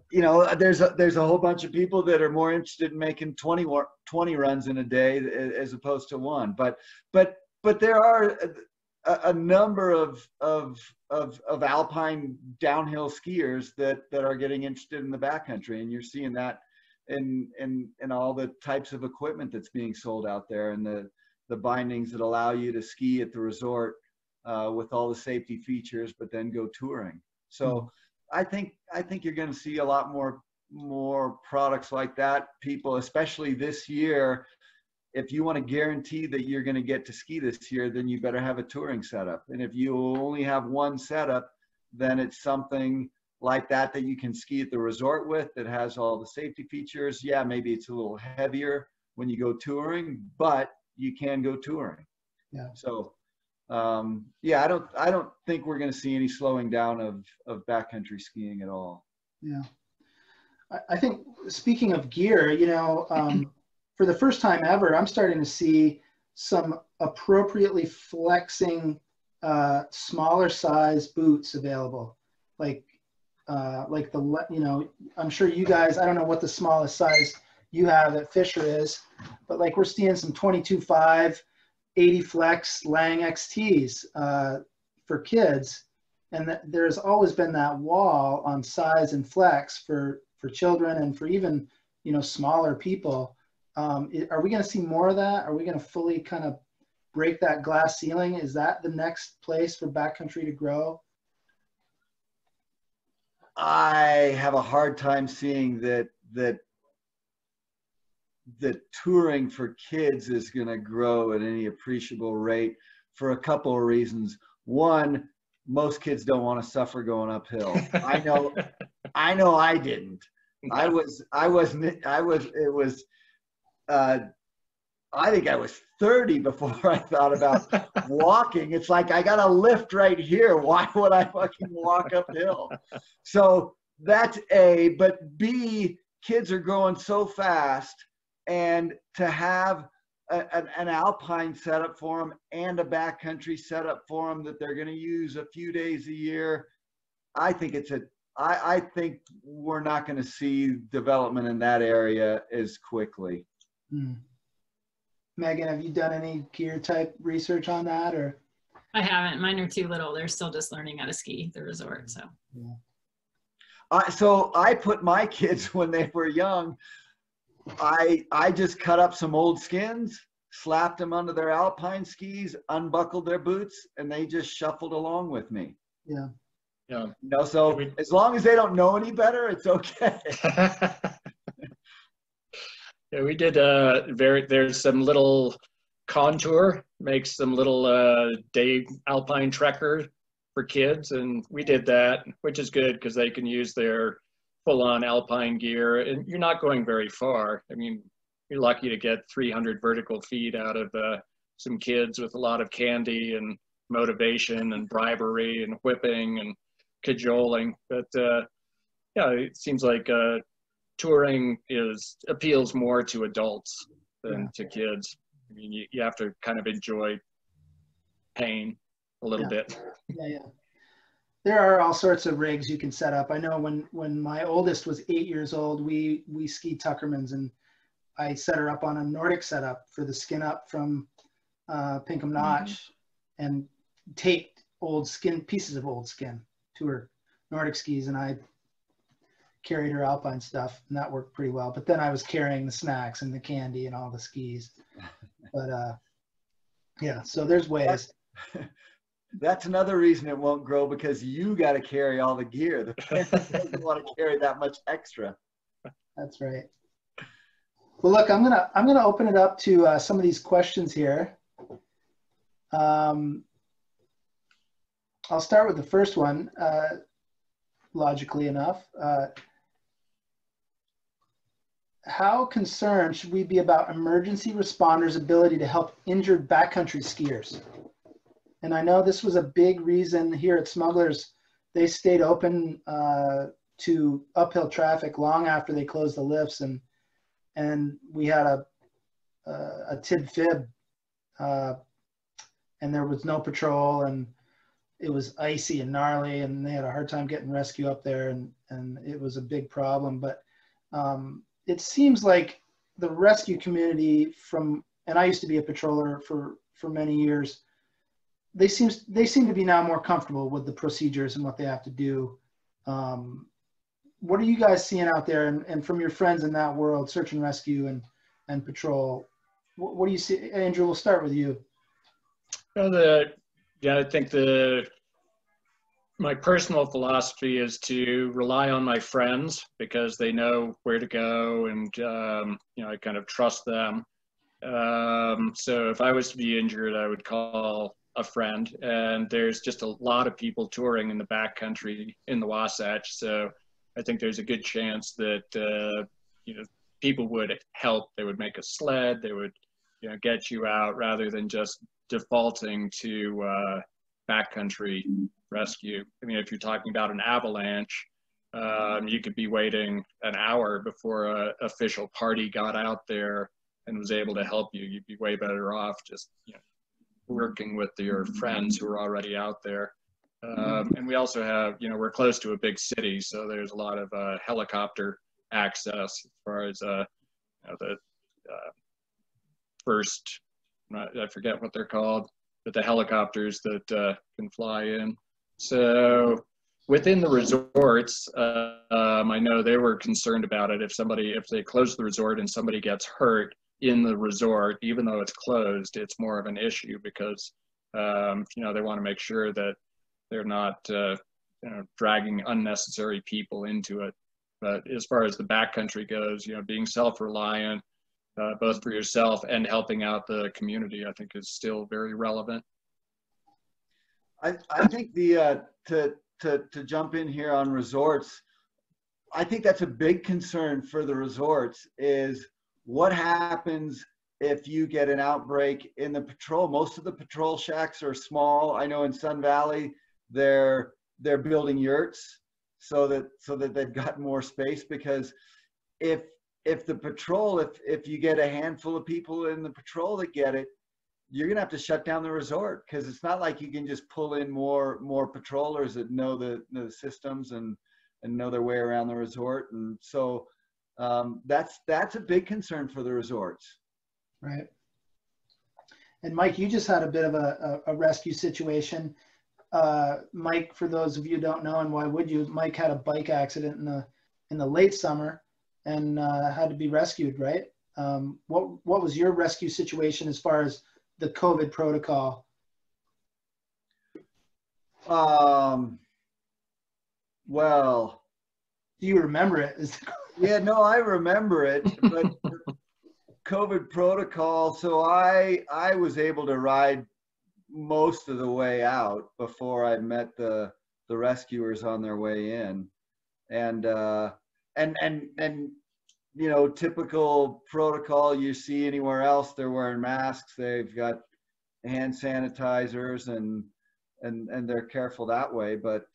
There's a whole bunch of people that are more interested in making 20 runs in a day as opposed to one. But there are a number of alpine downhill skiers that are getting interested in the backcountry, and you're seeing that in all the types of equipment that's being sold out there, and the bindings that allow you to ski at the resort with all the safety features, but then go touring. So I think you're going to see a lot more products like that. People, especially this year, if you want to guarantee that you're going to get to ski this year, then you better have a touring setup. And if you only have one setup, then it's something like that you can ski at the resort with, that has all the safety features. Yeah, maybe it's a little heavier when you go touring, but you can go touring. Yeah. So, I don't think we're going to see any slowing down of backcountry skiing at all. Yeah. I think, speaking of gear, for the first time ever, I'm starting to see some appropriately flexing smaller size boots available. I'm sure you guys, I don't know what the smallest size you have at Fisher is, but like we're seeing some 22.5, 80 flex Lang XTs for kids. And there's always been that wall on size and flex for children and for even, smaller people. Are we going to see more of that? Are we going to fully kind of break that glass ceiling? Is that the next place for backcountry to grow? I have a hard time seeing that touring for kids is going to grow at any appreciable rate for a couple of reasons. One, most kids don't want to suffer going uphill. I know I didn't. I think I was 30 before I thought about walking. It's like, I got a lift right here. Why would I fucking walk uphill? So that's A, but B, kids are growing so fast, and to have an alpine setup for them and a backcountry setup for them that they're going to use a few days a year, I think I think we're not going to see development in that area as quickly. Megan, have you done any gear type research on that, or? I haven't. Mine are too little. They're still just learning how to ski the resort. So. Yeah. So I put my kids, when they were young, I just cut up some old skins, slapped them onto their alpine skis, unbuckled their boots, and they just shuffled along with me. Yeah. Yeah. You know, so as long as they don't know any better, it's okay. Yeah, we did there's some little contour, makes some little day alpine trekker for kids, and we did that, which is good because they can use their full-on alpine gear, and you're not going very far. I mean, you're lucky to get 300 vertical feet out of some kids with a lot of candy and motivation and bribery and whipping and cajoling. But yeah, it seems like touring appeals more to adults than to kids. I mean, you have to kind of enjoy pain a little bit. Yeah. There are all sorts of rigs you can set up. I know when my oldest was 8 years old, we skied Tuckerman's, and I set her up on a Nordic setup for the skin up from Pinkham Notch, and taped pieces of old skin to her Nordic skis, and I carried her alpine stuff, and that worked pretty well. But then I was carrying the snacks and the candy and all the skis. But yeah, so there's ways. That's another reason it won't grow, because you got to carry all the gear. The parents don't want to carry that much extra. That's right. Well, look, I'm gonna open it up to some of these questions here. I'll start with the first one, logically enough. How concerned should we be about emergency responders' ability to help injured backcountry skiers? And I know this was a big reason here at Smugglers. They stayed open to uphill traffic long after they closed the lifts, and we had a tib-fib, and there was no patrol, and it was icy and gnarly, and they had a hard time getting rescue up there, and it was a big problem. But it seems like the rescue community and I used to be a patroller for many years, they seem to be now more comfortable with the procedures and what they have to do. What are you guys seeing out there, and from your friends in that world, search and rescue and patrol? What do you see? Andrew, we'll start with you. Well, I think my personal philosophy is to rely on my friends, because they know where to go, and I kind of trust them. So if I was to be injured, I would call a friend, and there's just a lot of people touring in the backcountry in the Wasatch, so I think there's a good chance that people would help. They would make a sled, they would get you out, rather than just defaulting to backcountry rescue. I mean, if you're talking about an avalanche, you could be waiting an hour before an official party got out there and was able to help you. You'd be way better off just working with your friends who are already out there. And we also have, we're close to a big city, so there's a lot of helicopter access as far as the first, I forget what they're called, but the helicopters that can fly in. So within the resorts, I know they were concerned about it. If they close the resort and somebody gets hurt in the resort, even though it's closed, it's more of an issue, because they want to make sure that they're not dragging unnecessary people into it. But as far as the backcountry goes, being self-reliant, both for yourself and helping out the community, I think is still very relevant. I think the to jump in here on resorts, I think that's a big concern for the resorts is what happens if you get an outbreak in the patrol. Most of the patrol shacks are small. I know in Sun Valley, they're building yurts so that they've got more space, because if the patrol, if you get a handful of people in the patrol that get it, you're gonna have to shut down the resort, because it's not like you can just pull in more patrollers that know the systems and know their way around the resort. And so that's a big concern for the resorts. Right. And Mike, you just had a bit of a rescue situation. Mike, for those of you who don't know, and why would you, Mike had a bike accident in the late summer and had to be rescued, right? What was your rescue situation as far as the COVID protocol? Well, do you remember it? Yeah, no, I remember it, but COVID protocol. So I was able to ride most of the way out before I met the rescuers on their way in, and you know, typical protocol you see anywhere else. They're wearing masks. They've got hand sanitizers, and they're careful that way. But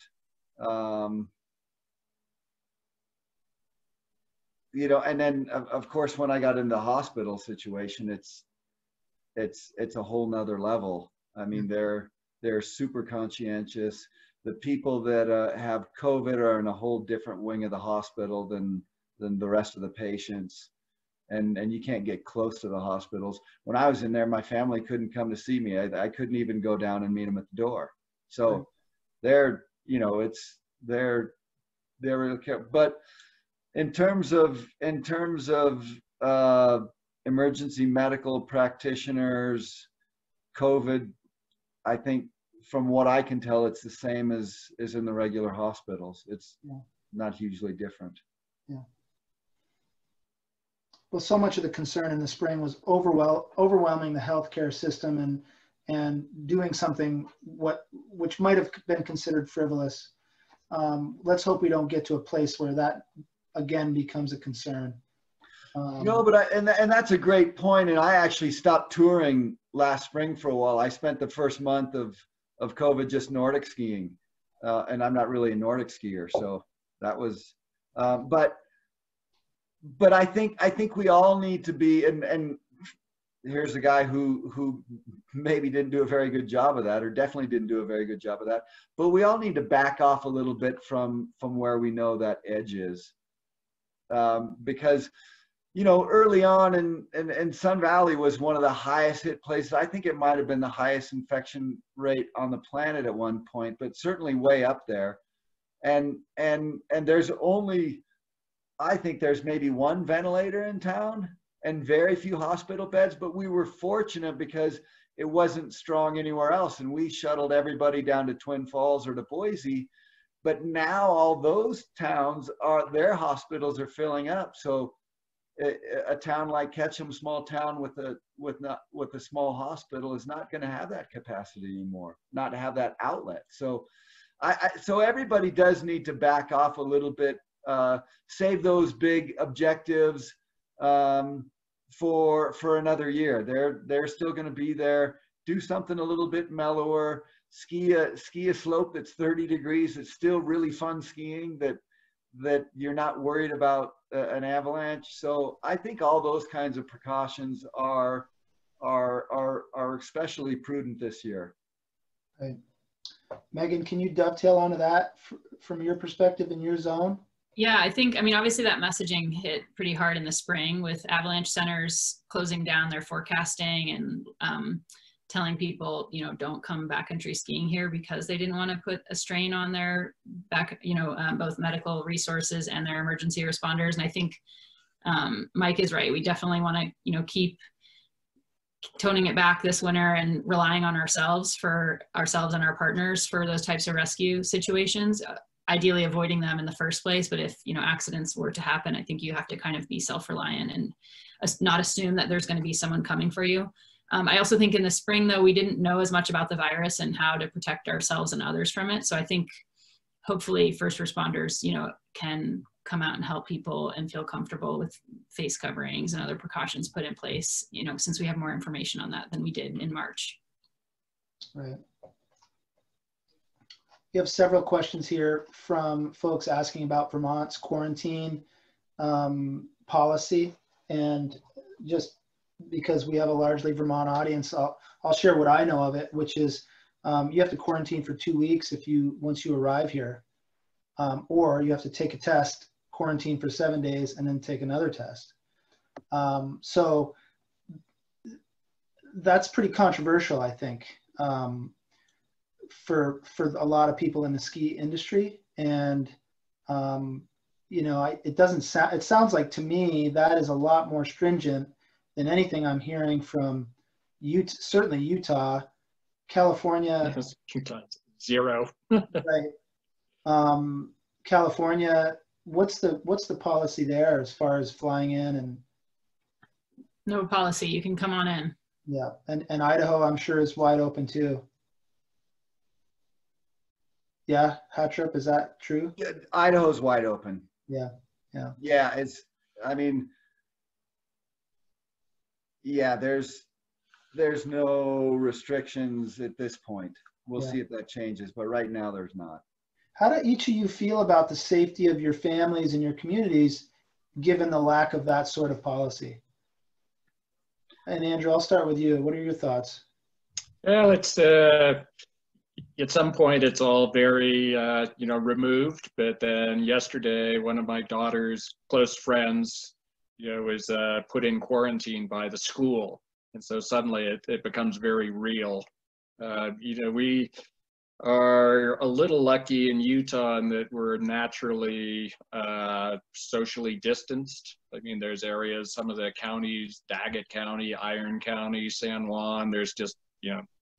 you know, and then of course when I got into the hospital situation, it's a whole nother level. I mean, they're super conscientious. The people that have COVID are in a whole different wing of the hospital than the rest of the patients, and you can't get close to the hospitals. When I was in there, my family couldn't come to see me. I couldn't even go down and meet them at the door. So they're, you know, they're really careful. But in terms of emergency medical practitioners, COVID, I think from what I can tell, it's the same as in the regular hospitals. It's not hugely different. Yeah. Well, so much of the concern in the spring was overwhelming the healthcare system and doing something which might have been considered frivolous. Let's hope we don't get to a place where that again becomes a concern. No, but and that's a great point. And I actually stopped touring last spring for a while. I spent the first month of COVID just Nordic skiing, and I'm not really a Nordic skier, so that was. But I think we all need to be, and here's a guy who maybe didn't do a very good job of that, or definitely didn't do a very good job of that. But we all need to back off a little bit from where we know that edge is, because, you know, early on in Sun Valley was one of the highest hit places. I think it might have been the highest infection rate on the planet at one point, but certainly way up there. And there's only, I think there's maybe one ventilator in town and very few hospital beds, but we were fortunate because it wasn't strong anywhere else. And we shuttled everybody down to Twin Falls or to Boise. But now all those towns their hospitals are filling up. So a town like Ketchum, small town with a small hospital, is not going to have that capacity anymore, not to have that outlet. So so everybody does need to back off a little bit, save those big objectives for another year. They're still going to be there. Do something a little bit mellower. Ski a slope that's 30 degrees. It's still really fun skiing. That you're not worried about an avalanche. So I think all those kinds of precautions are especially prudent this year. Right. Megan, can you dovetail onto that from your perspective in your zone? Yeah, I think, I mean, obviously that messaging hit pretty hard in the spring with avalanche centers closing down their forecasting and telling people, you know, don't come backcountry skiing here because they didn't want to put a strain on their both medical resources and their emergency responders. And I think Mike is right. We definitely want to, you know, keep toning it back this winter and relying on ourselves and our partners for those types of rescue situations, ideally avoiding them in the first place. But if, you know, accidents were to happen, I think you have to kind of be self-reliant and not assume that there's going to be someone coming for you. I also think in the spring, though, we didn't know as much about the virus and how to protect ourselves and others from it. So I think hopefully first responders, can come out and help people and feel comfortable with face coverings and other precautions put in place, since we have more information on that than we did in March. Right. We have several questions here from folks asking about Vermont's quarantine policy, and just because we have a largely Vermont audience, I'll share what I know of it, which is you have to quarantine for 2 weeks once you arrive here, or you have to take a test, quarantine for 7 days, and then take another test. So that's pretty controversial, I think, for a lot of people in the ski industry. And it sounds like to me that is a lot more stringent than anything I'm hearing from certainly Utah, California. Utah, 0. Right. California, what's the policy there as far as flying in? And no policy, you can come on in. Yeah, and Idaho, I'm sure, is wide open too. Yeah, Hattrup, is that true? Yeah, Idaho's wide open. Yeah. Yeah, there's no restrictions at this point. We'll see if that changes, but right now there's not. How do each of you feel about the safety of your families and your communities, given the lack of that sort of policy? And Andrew, I'll start with you. What are your thoughts? Well, it's at some point it's all very removed. But then yesterday, one of my daughter's close friends, was put in quarantine by the school, and so suddenly it becomes very real. We are a little lucky in Utah in that we're naturally socially distanced. I mean, there's areas, some of the counties, Daggett County, Iron County, San Juan, there's just,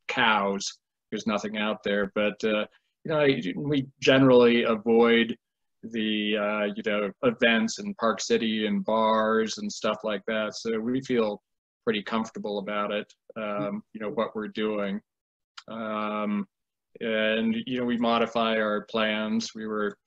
cows. There's nothing out there. But, we generally avoid the, events in Park City and bars and stuff like that. So we feel pretty comfortable about it, what we're doing. And, we modify our plans. We were,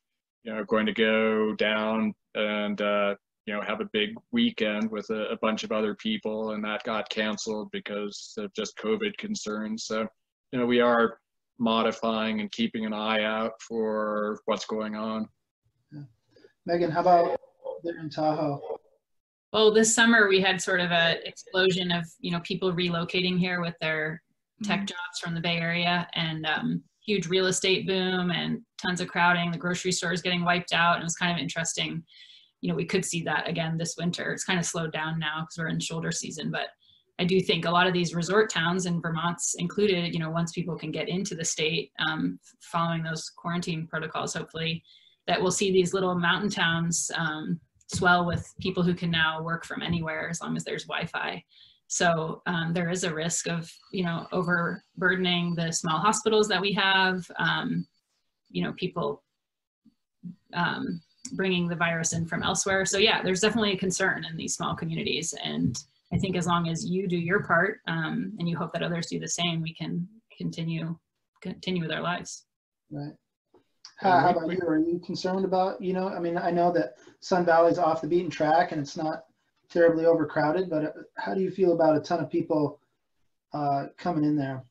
going to go down and, have a big weekend with a bunch of other people, and that got canceled because of just COVID concerns. So, we are modifying and keeping an eye out for what's going on. Yeah. Megan, how about there in Tahoe? Well, this summer we had sort of an explosion of, people relocating here with their tech jobs from the Bay Area, and huge real estate boom and tons of crowding. The grocery stores getting wiped out, and it was kind of interesting. We could see that again this winter. It's kind of slowed down now because we're in shoulder season, but I do think a lot of these resort towns, and Vermont's included, once people can get into the state, following those quarantine protocols, hopefully, that we'll see these little mountain towns swell with people who can now work from anywhere as long as there's Wi-Fi. So there is a risk of, overburdening the small hospitals that we have, people bringing the virus in from elsewhere. So yeah, there's definitely a concern in these small communities. And I think as long as you do your part, and you hope that others do the same, we can continue with our lives. Right. How about you? Are you concerned about, I know that Sun Valley's off the beaten track and it's not terribly overcrowded, but how do you feel about a ton of people coming in there?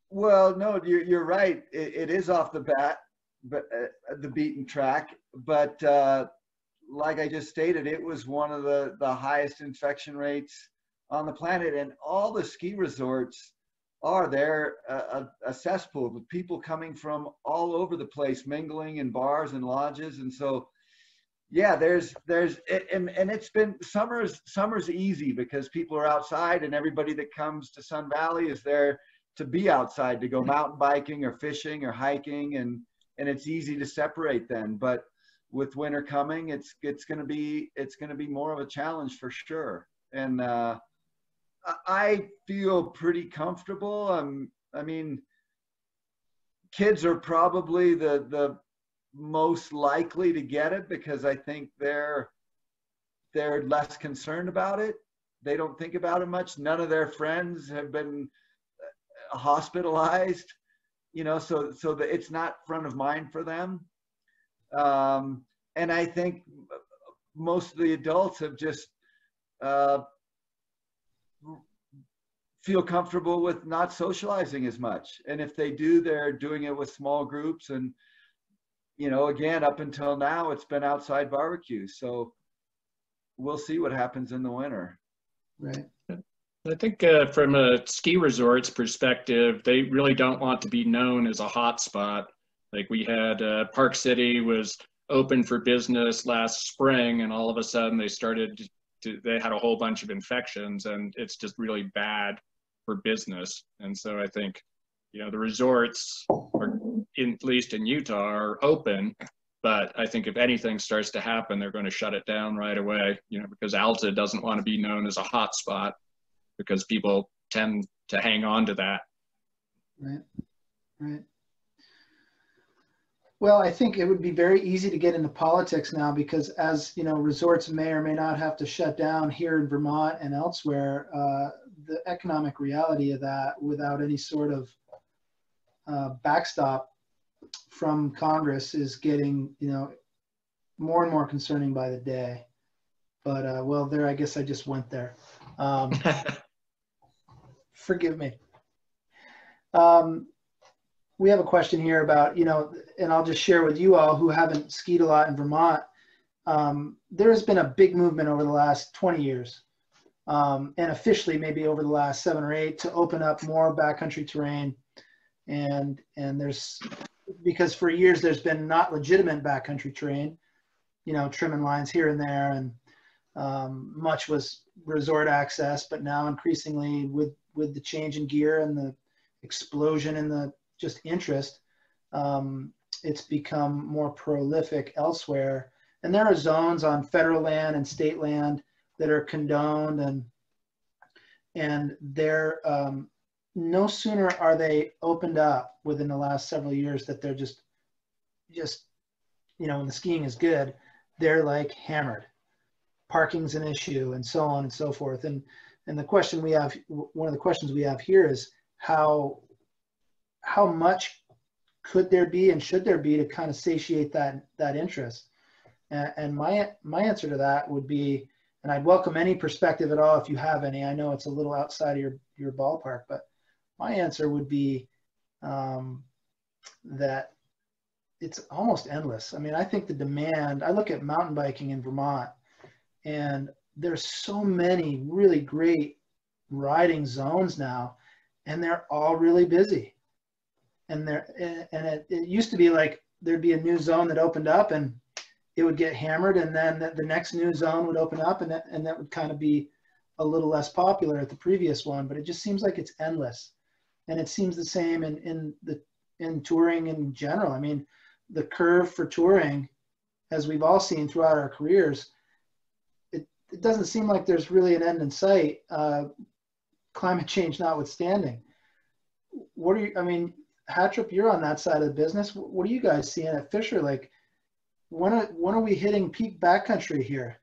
Well, no, you're right. It is off the beaten track, but like I just stated, it was one of the highest infection rates on the planet, and all the ski resorts are a cesspool with people coming from all over the place, mingling in bars and lodges. And so, yeah, and it's been summer's easy because people are outside, and everybody that comes to Sun Valley is there to be outside, to go mountain biking or fishing or hiking, and it's easy to separate then. But with winter coming, it's going to be more of a challenge for sure. And I feel pretty comfortable. I mean, kids are probably the most likely to get it because I think they're less concerned about it. they don't think about it much. None of their friends have been hospitalized, you know, so that it's not front of mind for them. And I think most of the adults have just feel comfortable with not socializing as much. And if they do, they're doing it with small groups. And, you know, again, up until now, it's been outside barbecues. So we'll see what happens in the winter. Right. I think from a ski resort's perspective, they really don't want to be known as a hot spot. Like we had Park City was open for business last spring, and all of a sudden they had a whole bunch of infections, and it's just really bad for business. And so I think, you know, the resorts are, at least in Utah, are open, but I think if anything starts to happen, they're going to shut it down right away, you know, because Alta doesn't want to be known as a hot spot, because people tend to hang on to that. Right, right. Well, I think it would be very easy to get into politics now, because as you know, resorts may or may not have to shut down here in Vermont and elsewhere. The economic reality of that, without any sort of backstop from Congress, is getting, you know, more and more concerning by the day. But well, there, I guess I just went there. Forgive me. We have a question here about, you know, and I'll just share with you all who haven't skied a lot in Vermont. There has been a big movement over the last 20 years, and officially maybe over the last 7 or 8, to open up more backcountry terrain. And there's, because for years there's been not legitimate backcountry terrain, you know, trimming lines here and there, and much was resort access. But now increasingly with the change in gear and the explosion in the just interest, it's become more prolific elsewhere. And there are zones on federal land and state land that are condoned, and they're no sooner are they opened up within the last several years that they're just you know, when the skiing is good, they're like hammered. Parking's an issue, and so on and so forth. And the question we have, one of the questions we have here is how much could there be and should there be to kind of satiate that interest? And my answer to that would be, and I'd welcome any perspective at all if you have any. I know it's a little outside of your ballpark, but my answer would be that it's almost endless. I mean, I think the demand, I look at mountain biking in Vermont, and there's so many really great riding zones now, and they're all really busy. And it used to be like there'd be a new zone that opened up and it would get hammered, and then the next new zone would open up, and that would kind of be a little less popular at the previous one. But it just seems like it's endless. And it seems the same in touring in general. I mean, the curve for touring, as we've all seen throughout our careers, it doesn't seem like there's really an end in sight, climate change notwithstanding. What are you, I mean, Hattrup, you're on that side of the business. What are you guys seeing at Fisher? Like, when are we hitting peak backcountry here?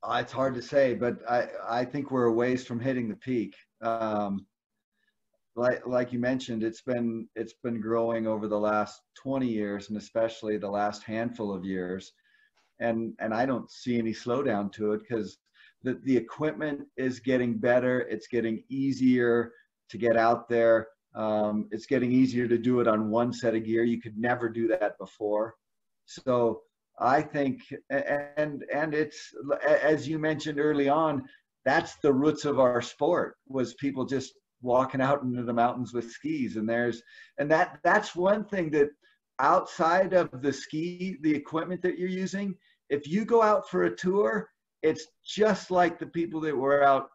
It's hard to say, but I think we're a ways from hitting the peak. Like you mentioned, it's been growing over the last 20 years, and especially the last handful of years. And I don't see any slowdown to it, because the equipment is getting better. It's getting easier to get out there. It's getting easier to do it on one set of gear. You could never do that before. So I think, and it's, as you mentioned early on, that's the roots of our sport, was people just walking out into the mountains with skis. And that's one thing that, outside of the equipment that you're using, if you go out for a tour, it's just like the people that were out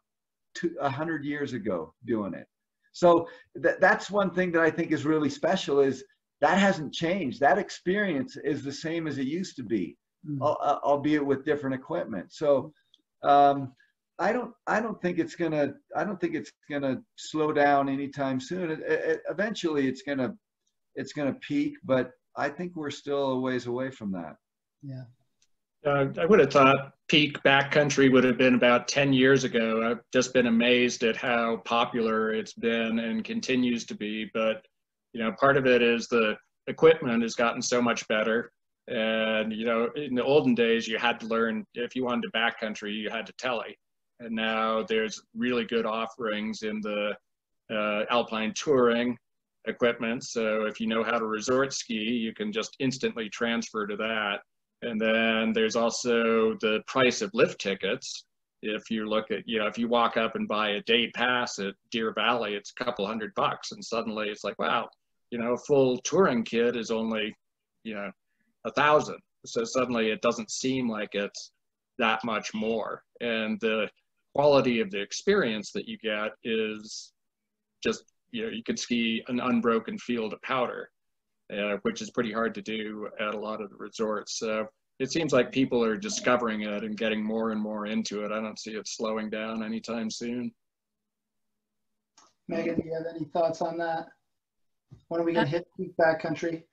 100 years ago doing it. So that's one thing that I think is really special, is that hasn't changed. That experience is the same as it used to be, albeit with different equipment. So I don't think it's gonna slow down anytime soon. Eventually it's gonna peak, but I think we're still a ways away from that. Yeah. I would have thought peak backcountry would have been about 10 years ago. I've just been amazed at how popular it's been and continues to be. But, part of it is the equipment has gotten so much better. And, in the olden days, you had to learn, if you wanted to backcountry, you had to tele. And now there's really good offerings in the alpine touring equipment. So if you know how to resort ski, you can just instantly transfer to that. And then there's also the price of lift tickets. If you look at, if you walk up and buy a day pass at Deer Valley, it's a couple $100, and suddenly it's like, wow, a full touring kit is only, 1,000. So suddenly it doesn't seem like it's that much more. And the quality of the experience that you get is just, you can ski an unbroken field of powder. Which is pretty hard to do at a lot of the resorts. So it seems like people are discovering it and getting more and more into it. I don't see it slowing down anytime soon. Megan, do you have any thoughts on that? When are we going to hit peak backcountry?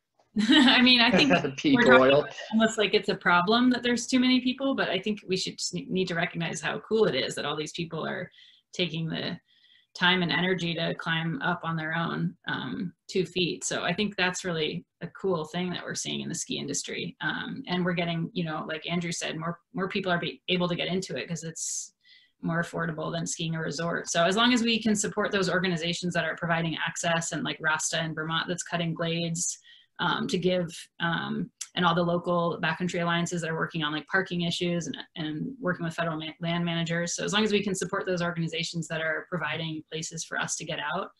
I mean, I think peak oil. Almost like it's a problem that there's too many people, but I think we should need to recognize how cool it is that all these people are taking the time and energy to climb up on their own 2 feet. So I think that's really a cool thing that we're seeing in the ski industry. And we're getting, like Andrew said, more people are able to get into it because it's more affordable than skiing a resort. So as long as we can support those organizations that are providing access, and like Rasta in Vermont that's cutting glades to give, and all the local backcountry alliances that are working on like parking issues and working with federal land managers. So as long as we can support those organizations that are providing places for us to get out,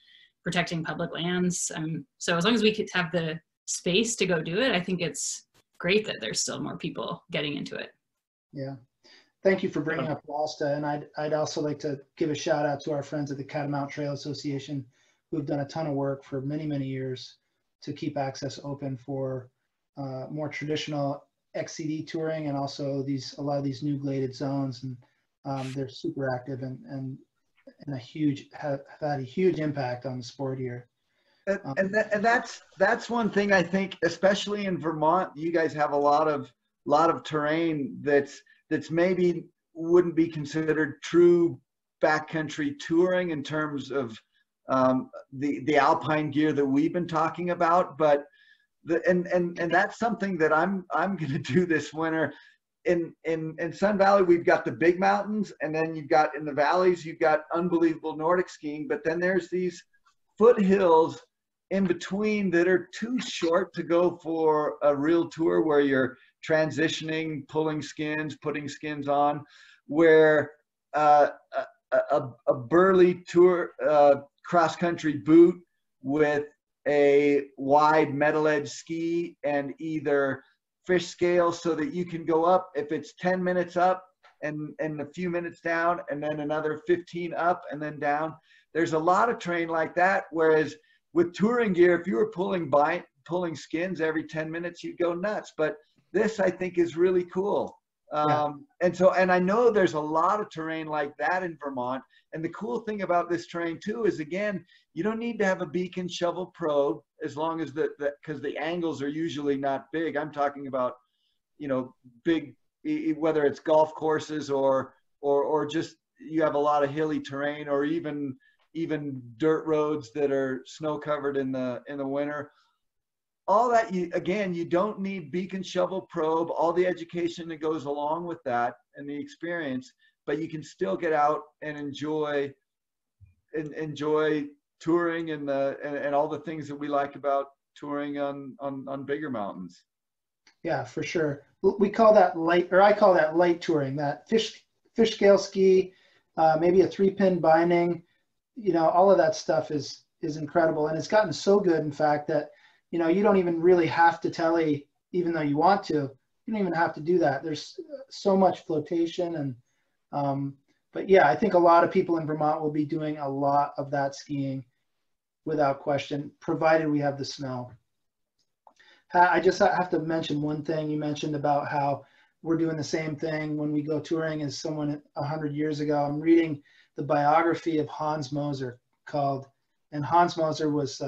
protecting public lands. So as long as we could have the space to go do it, I think it's great that there's still more people getting into it. Yeah. Thank you for bringing up Rasta. And I'd also like to give a shout out to our friends at the Catamount Trail Association, who have done a ton of work for many, many years to keep access open for more traditional XCD touring, and also a lot of these new gladed zones, and they're super active and have had a huge impact on the sport here. And that's one thing I think, especially in Vermont, you guys have a lot of terrain that's maybe wouldn't be considered true backcountry touring in terms of the alpine gear that we've been talking about, but and that's something that I'm going to do this winter. In Sun Valley, we've got the big mountains, and then you've got in the valleys, you've got unbelievable Nordic skiing, but then there's these foothills in between that are too short to go for a real tour where you're transitioning, pulling skins, putting skins on, where a burly tour cross-country boot with a wide metal edge ski and either fish scale so that you can go up if it's 10 minutes up and a few minutes down, and then another 15 up and then down. There's a lot of terrain like that, whereas with touring gear, if you were pulling skins every 10 minutes, you'd go nuts. But this, I think, is really cool. Yeah. And I know there's a lot of terrain like that in Vermont. And the cool thing about this terrain too is, again, you don't need to have a beacon shovel probe, as long as because the angles are usually not big. I'm talking about, big, whether it's golf courses or just you have a lot of hilly terrain, or even dirt roads that are snow covered in the winter. All that, you don't need beacon shovel probe, all the education that goes along with that and the experience, but you can still get out and enjoy touring and all the things that we like about touring on bigger mountains. Yeah, for sure. We call that light, or I call that light touring, that fish scale ski, maybe a 3-pin binding, all of that stuff is incredible. And it's gotten so good, in fact, that you don't even really have to tele, even though you want to. You don't even have to do that. There's so much flotation, and but yeah, I think a lot of people in Vermont will be doing a lot of that skiing without question, provided we have the snow. I just have to mention one thing. You mentioned about how we're doing the same thing when we go touring as someone 100 years ago. I'm reading the biography of Hans Moser and Hans Moser was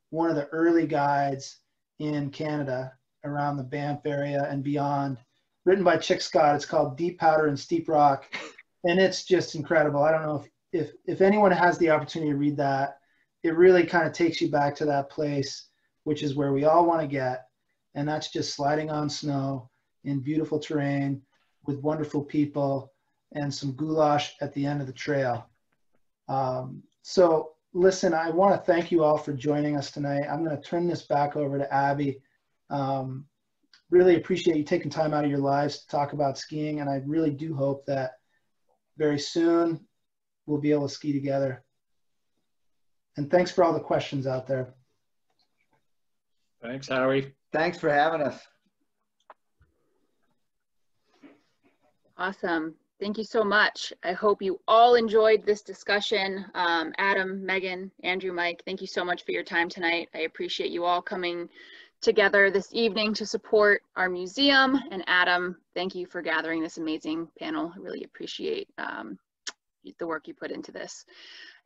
one of the early guides in Canada around the Banff area and beyond, written by Chick Scott. It's called Deep Powder and Steep Rock, and it's just incredible. I don't know if anyone has the opportunity to read that. It really kind of takes you back to that place, which is where we all want to get, and that's just sliding on snow in beautiful terrain with wonderful people and some goulash at the end of the trail. So listen, I want to thank you all for joining us tonight. I'm going to turn this back over to Abby. Really appreciate you taking time out of your lives to talk about skiing, and I really do hope that very soon we'll be able to ski together. And thanks for all the questions out there. Thanks, Howie. Thanks for having us. Awesome. Thank you so much. I hope you all enjoyed this discussion. Adam, Megan, Andrew, Mike, thank you so much for your time tonight. I appreciate you all coming together this evening to support our museum. And Adam, thank you for gathering this amazing panel. I really appreciate the work you put into this.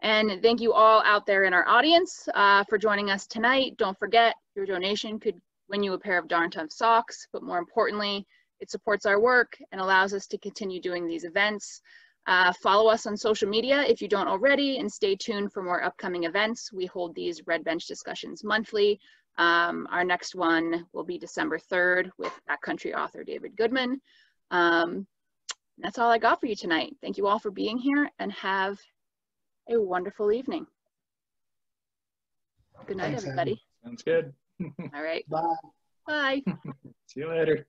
And thank you all out there in our audience for joining us tonight. Don't forget, your donation could win you a pair of Darn Tough socks, but more importantly, it supports our work and allows us to continue doing these events. Follow us on social media if you don't already, and stay tuned for more upcoming events. We hold these Red Bench discussions monthly. Our next one will be December 3rd with backcountry author David Goodman. That's all I got for you tonight. Thank you all for being here, and have a wonderful evening. Good night, Thanks, everybody. Abby. Sounds good. All right. Bye. Bye. See you later.